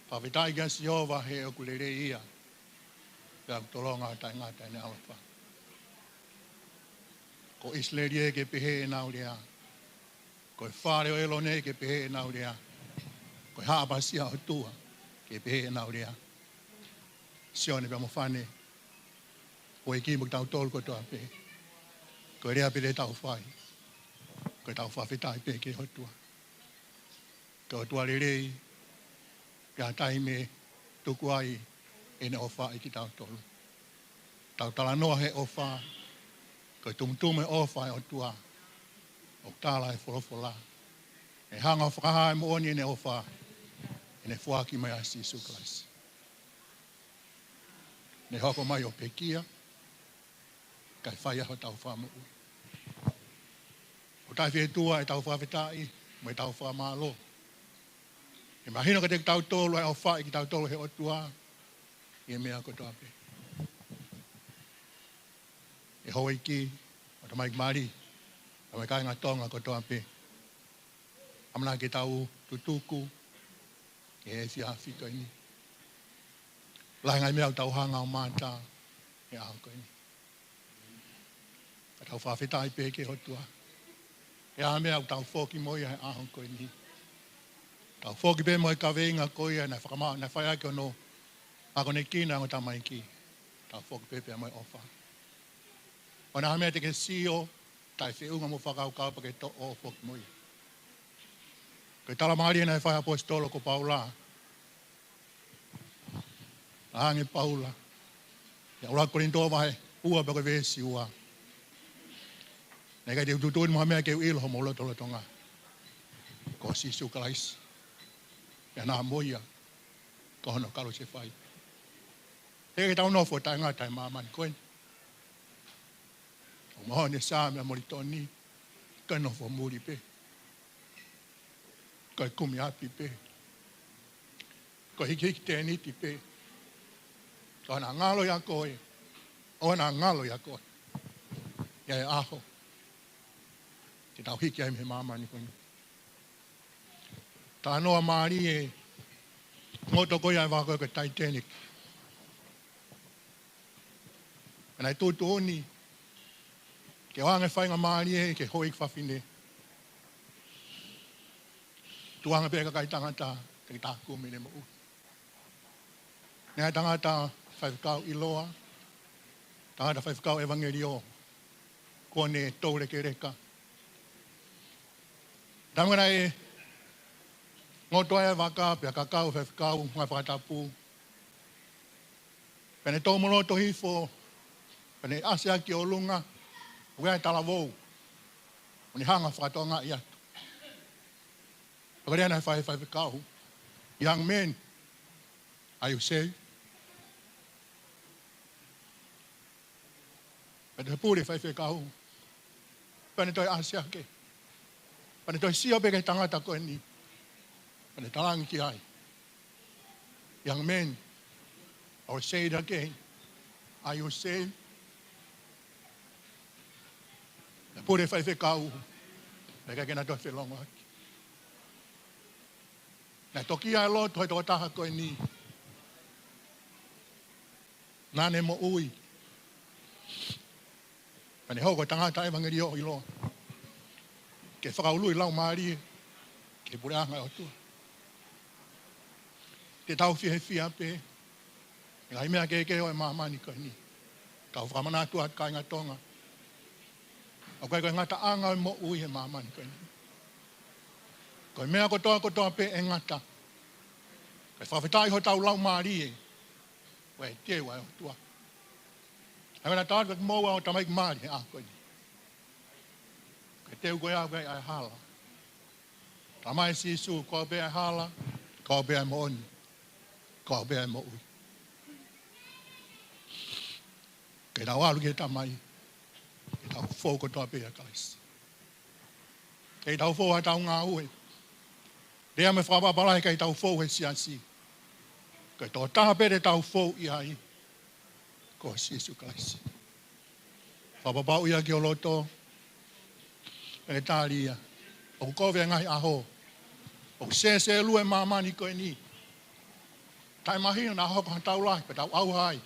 whawhita i gasi ova he o kule rei ia pe au tolonga tai ngata ne alfa ko islerie ke pehe e naurea ko e whare o elone ke pehe e naurea ko e haapasia o tua ke pehe e naurea sione pe mo whane ko e kimu tau tol ko toa pehe ko e rea pele tau whai ko e tau whawhita i pehe ke ho tua ko o tua rei ka tai me tuku ai e ne ofa i ki tau tolu tau tala noa he ofa ko e tumtume ofa o tua o tala e folofola e hanga o whakaha e mo oni e ne ofa e ne fuaki mai a Sisu Klasi ne hoko mai o pekia kai whai aho tau whamu o tai whetua e tau whawhetai mo e tau whamalo e mahino ka te tau tolu e o whai ki tau tolu he o tua i e mea ko toa pe e hoa iki o ta mai mari a mai kai ngā tonga ko toa pe amana ke tau tutuku e e fia whito ini lai ngai mea tau hanga o mata e aho ko ini a tau whawhita i pe ke ho tua e a mea tau whoki moia e aho ko ini tau whoki pe mo e ka veinga ko ia na whakamau na whai ake o no ako ne kina o tamai ki tau whoki pe pe mo e ofa o na hamea te ke sio tai whiunga mo whakau kau pa ke to o whoki moia ke tala maari na e whai apostolo ko Paula Ange Paula ya ora korinto vai ua ba ko vesi ua nega de tutu mo me ke il homo lo tolo tonga ko Sisu Klasi ya na moia ko no kalo se fai e ta no fo ta nga ta mama ko o mo ne sa me moritoni ka no fo muri pe ko kumi api pe ko hiki te ni ti pe ona ngalo ya koe ona ngalo ya koe ya aho te tau hiki ai me mama ni koe ta noa maari e ngoto koe ai wako e Titanic ana i tōtu oni ke wange whainga maari e ke hoi whawhine tuanga pēka kai tangata te ki tāku mene mo nea tangata whaikau i loa, tangata whaikau evangelio, kone tōre ke reka. Tamara e ngotoa e waka, pia kakau whaikau, ngai whakatapu. Pene tō moloto hifo, pene asea ki o lunga, wea e tala wou, uni hanga whakatonga i atu. Pakareana e whaikau, young men, Are you saved? Pero puri fai kau. Pane toi asia ke. Pane toi sia be ke tangata ko ni. Pane talang ki ai. Young men, I'll say it again. Are you saved? Puri fai kau. Mereka kena toi felong ak. Na toki ai lo toi to taha ko ni. Nane mo ui. Pane hoko tangata evangelio i lo. Ke whakaului lau maari. Ke pureanga o tua. Te tau whia pe. Ngai mea ke o e mamani ko ni. Kau whamana tua at kai ngatonga. O kai koe ngata anga o mo ui e mamani ko ni. Koe mea kotoa pe e ngata. Koe whawhetai ho tau lau maari e. Koe te wai o tua. Ai wana tātua ki mōua o tamaik maari a koe ni. Koe teu koe au koe ai hala. Tamai sisu koe be ai hala, koe be ai mo oni, koe be ai mo ui. Koe nau alu ke tamai, ke tau fōu kotoa be ai kaisi. Kei tau fōu ai tau ngā ue. Rea me whapapalai kei tau fōu he siasi. Koe tō taha pere tau fōu i ai. Ko Jesu Christ. Whapapau ia ki o loto. E tālia. O kowe ngai aho. O se lue mamani koe ni. Tai mahina na aho kohan tau lai. Pe tau au hai.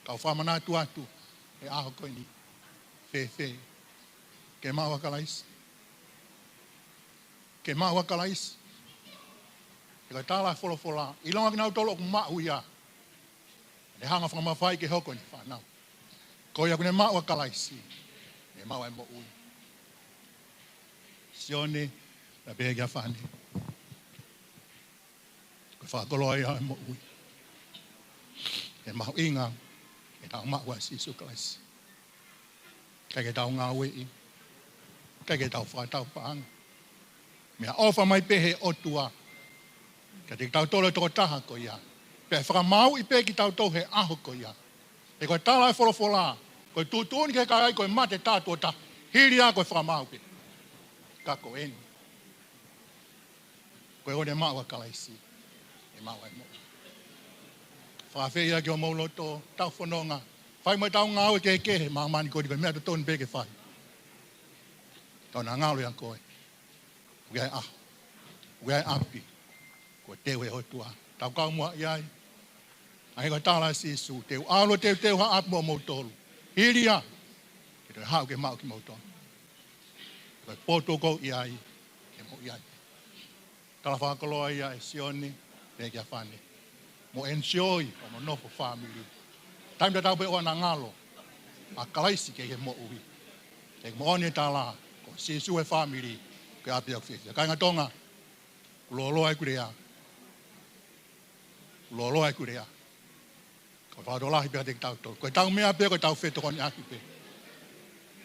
Kau whamana atu. E aho koe ni. Fe. Ke maua kalais. Ke maua kalais. E koe tālai wholofola. Ilonga ki nau tolo ku mau ia. E hanga whamawhai ke hoko ni whanau. Ko ia kune maua kalaisi. E maua e mo ui. Sione, na behe kia whane. Ko whakoloa ia e mo ui. E mahu inga, e tau maua sisu kalaisi. Kai ke tau ngā wei. Kai ke tau whakatau paanga. Mea ofa mai pehe otua. Kai te tau tolo toko taha ko ia. Pe whakamau I pe ki tau tau he aho ko ia. E koe tālai wholofola. Koe tūtūni ke kai koe mate tātua ta. Hiri a koe whakamau pe. Kako eni. Koe one maua kalaisi. E maua e mo. Whawhea ki o mauloto. Tau whanonga. Whai mai tau ngāwe ke kehe. Māmani koe di koe mea tu tōni pe ke whai. Tau nā ngālo ia koe. Ugai aho. Ugai api. Koe tewe hotua. Tau kau mua iai. Ai koe tāla sisu. Teu alo teu ha ap mua mautolu. Hiria. Ke tau hau ke mau ki mautolu. Koe poto kou iai. Ke mau iai. Tala whakaloa iai sioni. Pe kia whane. Mo enjoy. O mo nofo family. Taim tau pe oa na ngalo. A kalaisi ke mo ui. Ke mo one tala. Ko sisu e family. Ke api au whiwhia. Kai ngatonga. Kuloloa e kurea. Lolo ai kurea. Ko whaadolahi pēr te tau tō. Koe tau mea pēr, koe tau whetoko ni aki pēr.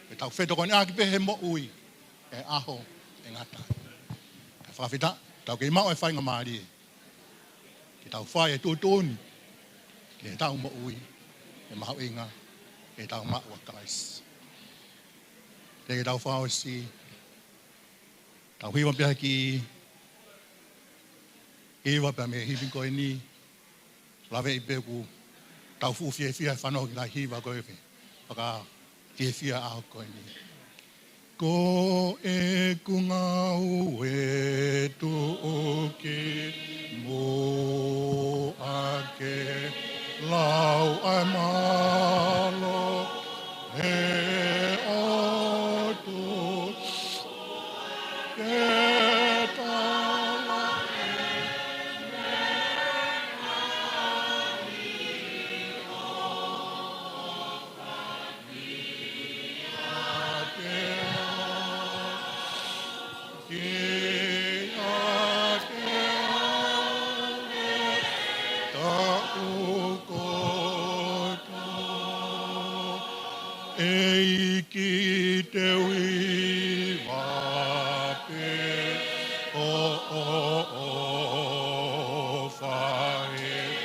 Koe tau whetoko ni aki pēr he mo ui. E aho, e ngata. Ka whawhita, tau kei mau e whainga maari e. Ke tau whai e tūtūni. Ke tau mo ui. E mahu inga. Ke tau mau a kalais. Ke tau whao si. Tau hiwa pēr ki. Hiwa pēr me hipin koe ni. Lawe I peku tau fu fie whanau ki lai hiwa koe whi. Whaka fie aho koe ni. Ko e kungau e tu oke mo ake lau ai malo he otu ke Eiki te wiwa pe o whae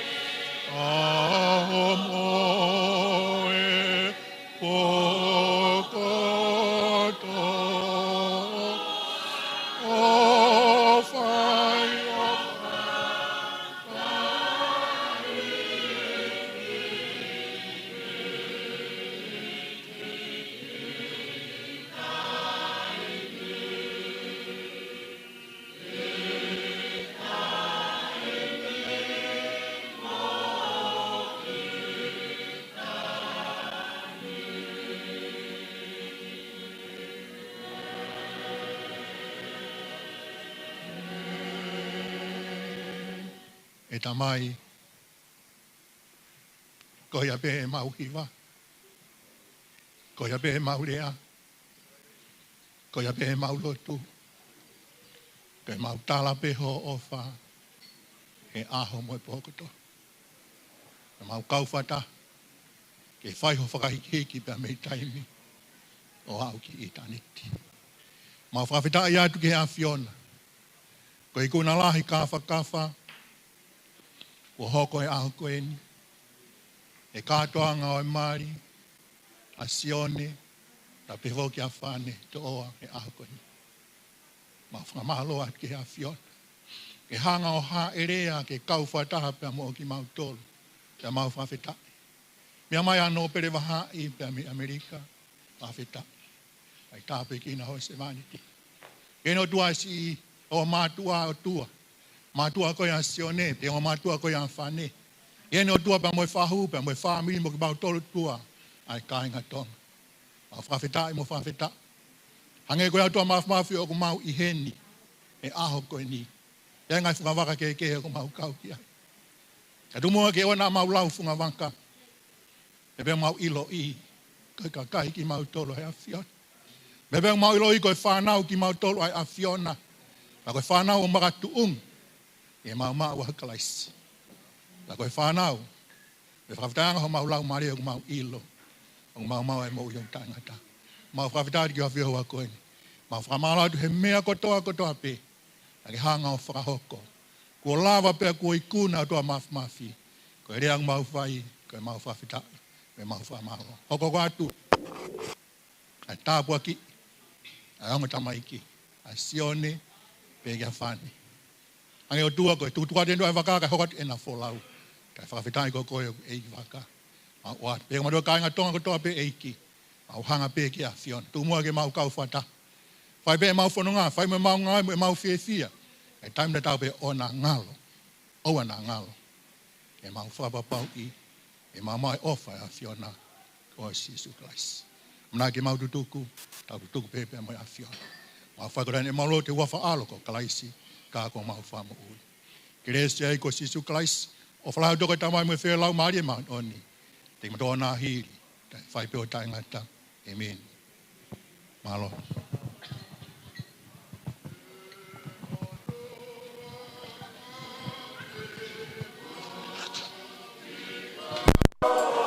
e tamai ko ia pe e mau hiwa ko ia pe e mau lea ko ia pe e mau lotu ko e mau tala pe ho ofa e aho mo e pokoto e mau kaufata ke whai ho whakahiki pe a mei taimi o au ki i taniti mau whawhita i atu ke a Fiona ko i kuna lahi kafa o hoko e aho koeni e katoanga o e mari a Sione ta peho ki a whane te oa e aho koeni mau whamahalo atu ke a Fiona ke hanga o ha erea ke kauwhataha pe a mo ki mau tolu te mau whawhita mea mai anō pere waha i pe a mi Amerika whawhita ai tāpe ki na hoi se vaniti e no tua si o mātua o tua mātua ko ia Sione pe o mātua ko ia whane e no tua pa moi whahu pa moi whamiri mo ki mau tolu tua ai kāinga tonga ma whawhita i mo whawhita hange ko ia tua mawhi o ku mau i heni e aho ko ni e ngai whakawaka ke ko mau kau ki ai ka tumoa ke ona mau lau whakawaka e pe mau ilo i ka kai ki mau tolu ai a Fiona me pe mau ilo i ko e whanau ki mau tolu ai a Fiona la ko e whanau o makatu e mau wa kalaisi la ko e whanau e whawhitanga ho mau lau mare o mau ilo o mau e mo iong tangata mau whawhitari ki a whio wa koeni mau whamala tu he mea kotoa pe la ke hanga o whakahoko ko lava pe ko i kuna o toa mafi ko e reang mau whai ko e mau whawhitari me mau whamalo hoko ko atu ai tāpua ki ai onga tamaiki ai Sione pe kia whane ange o tua koe tutua tendo ai wakaka hokat e na wholau kai whakawhitai ko koe e i waka ma oat pe kamadua kāinga tonga ko toa pe eiki ma uhanga pe kia Fiona tu mua ke mau kau whata whai pe mau whanonga whai me mau ngai me mau whiawhia ai taim na tau pe o na ngalo oa na ngalo e mau whapapau i e mau mai ofa a Fiona o Sisu Christ mna ke mau tutuku tau tutuku pe pe mai a Fiona ma whakorane mau lo te wafa alo ko kalaisi ka ko mau whamo ui Keresia i ko Sisu Christ o whalau toko tamai me whea lau maari e maun oni te mato na hiri tai whai peo tai ngata amen malo Oh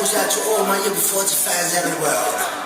goes out to all my UB40 fans everywhere.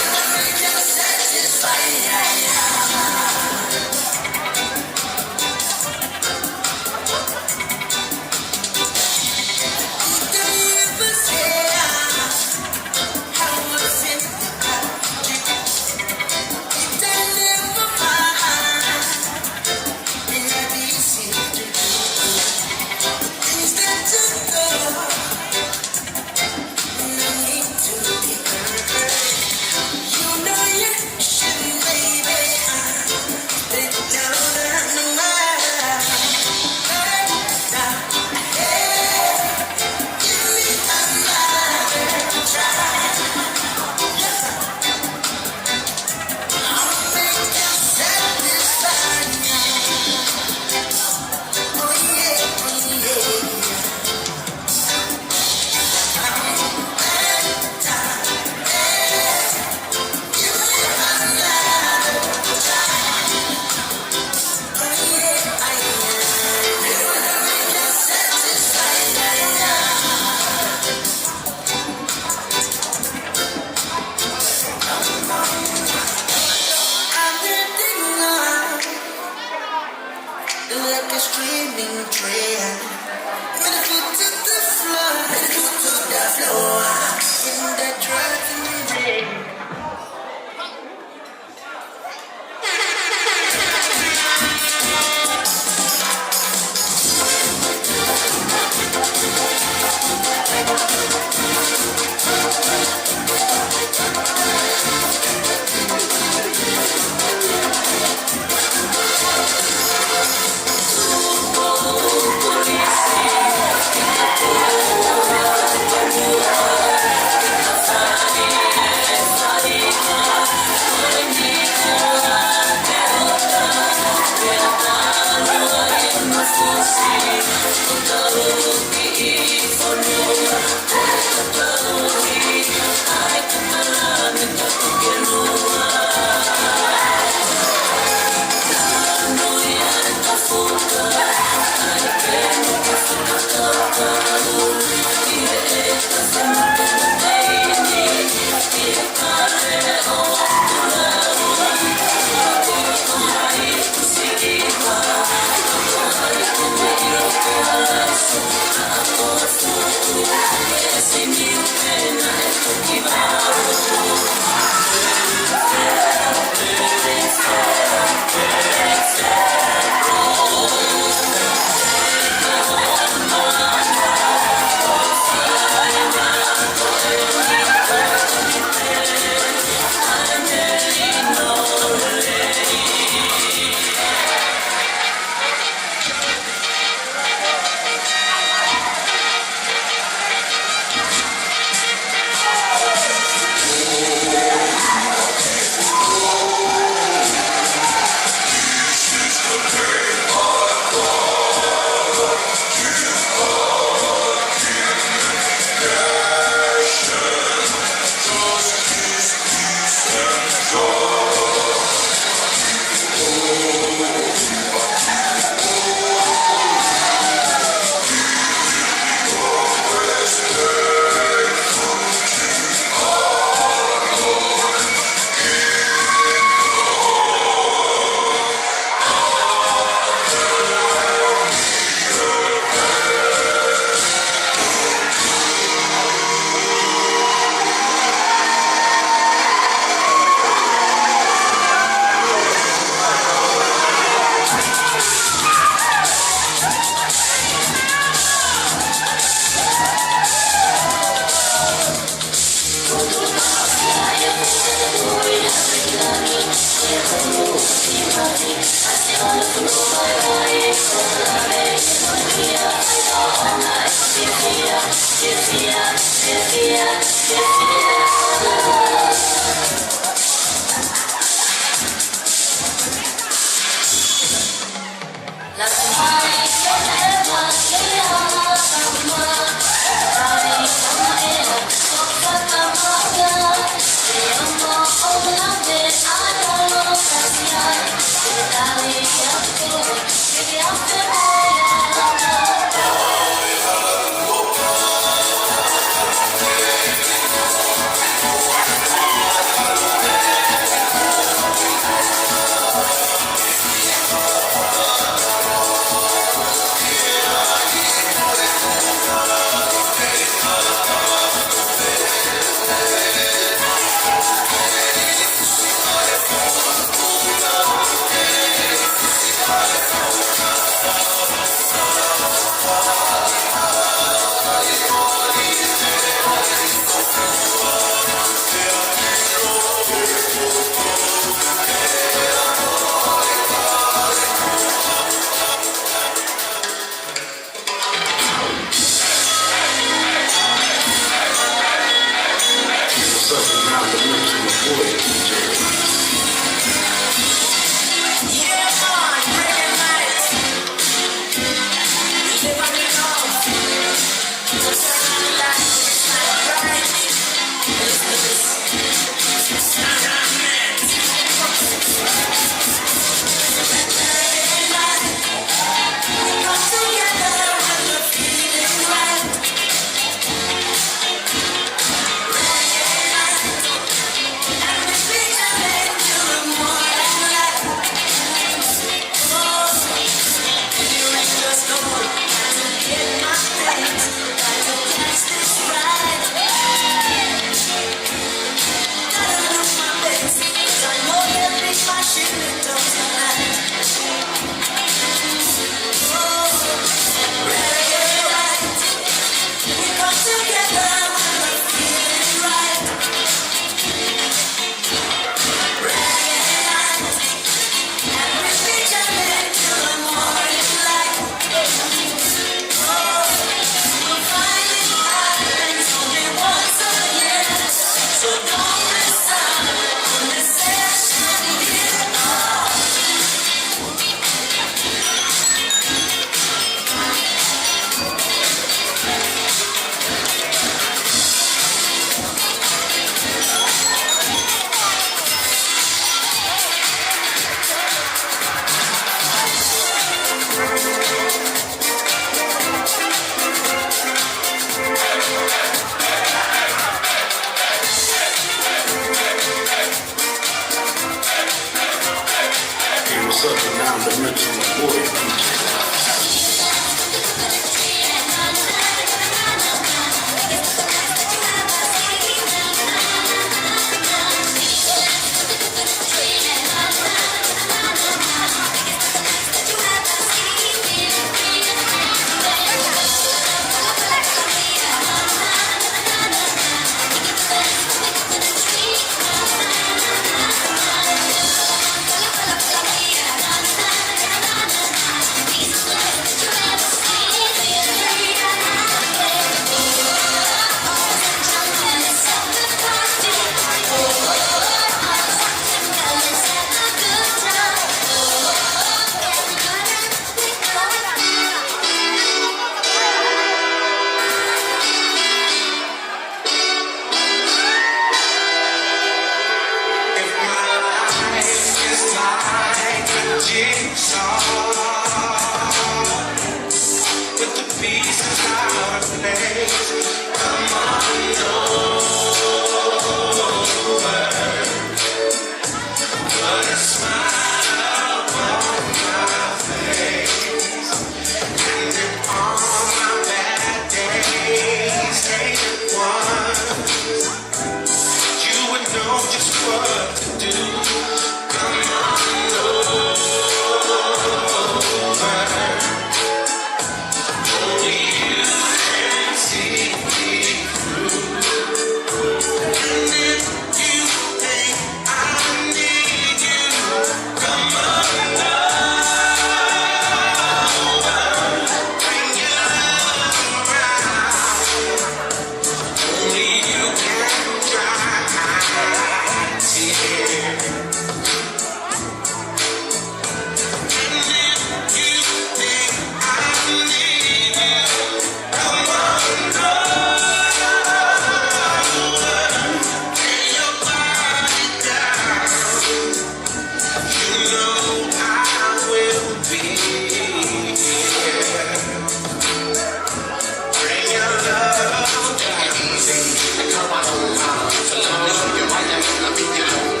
see. And now I know how to love me. You're right, I'm gonna be your home.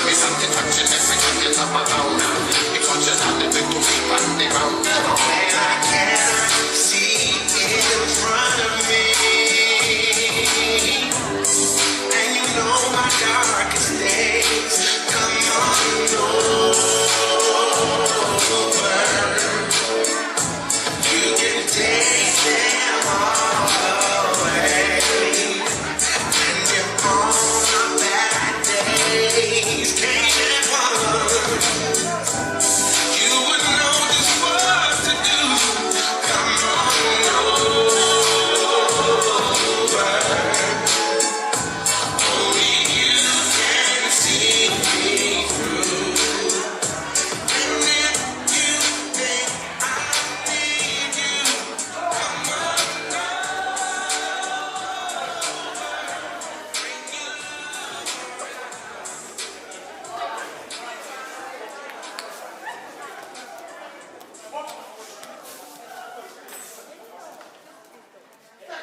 It's something touching every time you touch my phone. Because you're not the little people on the road.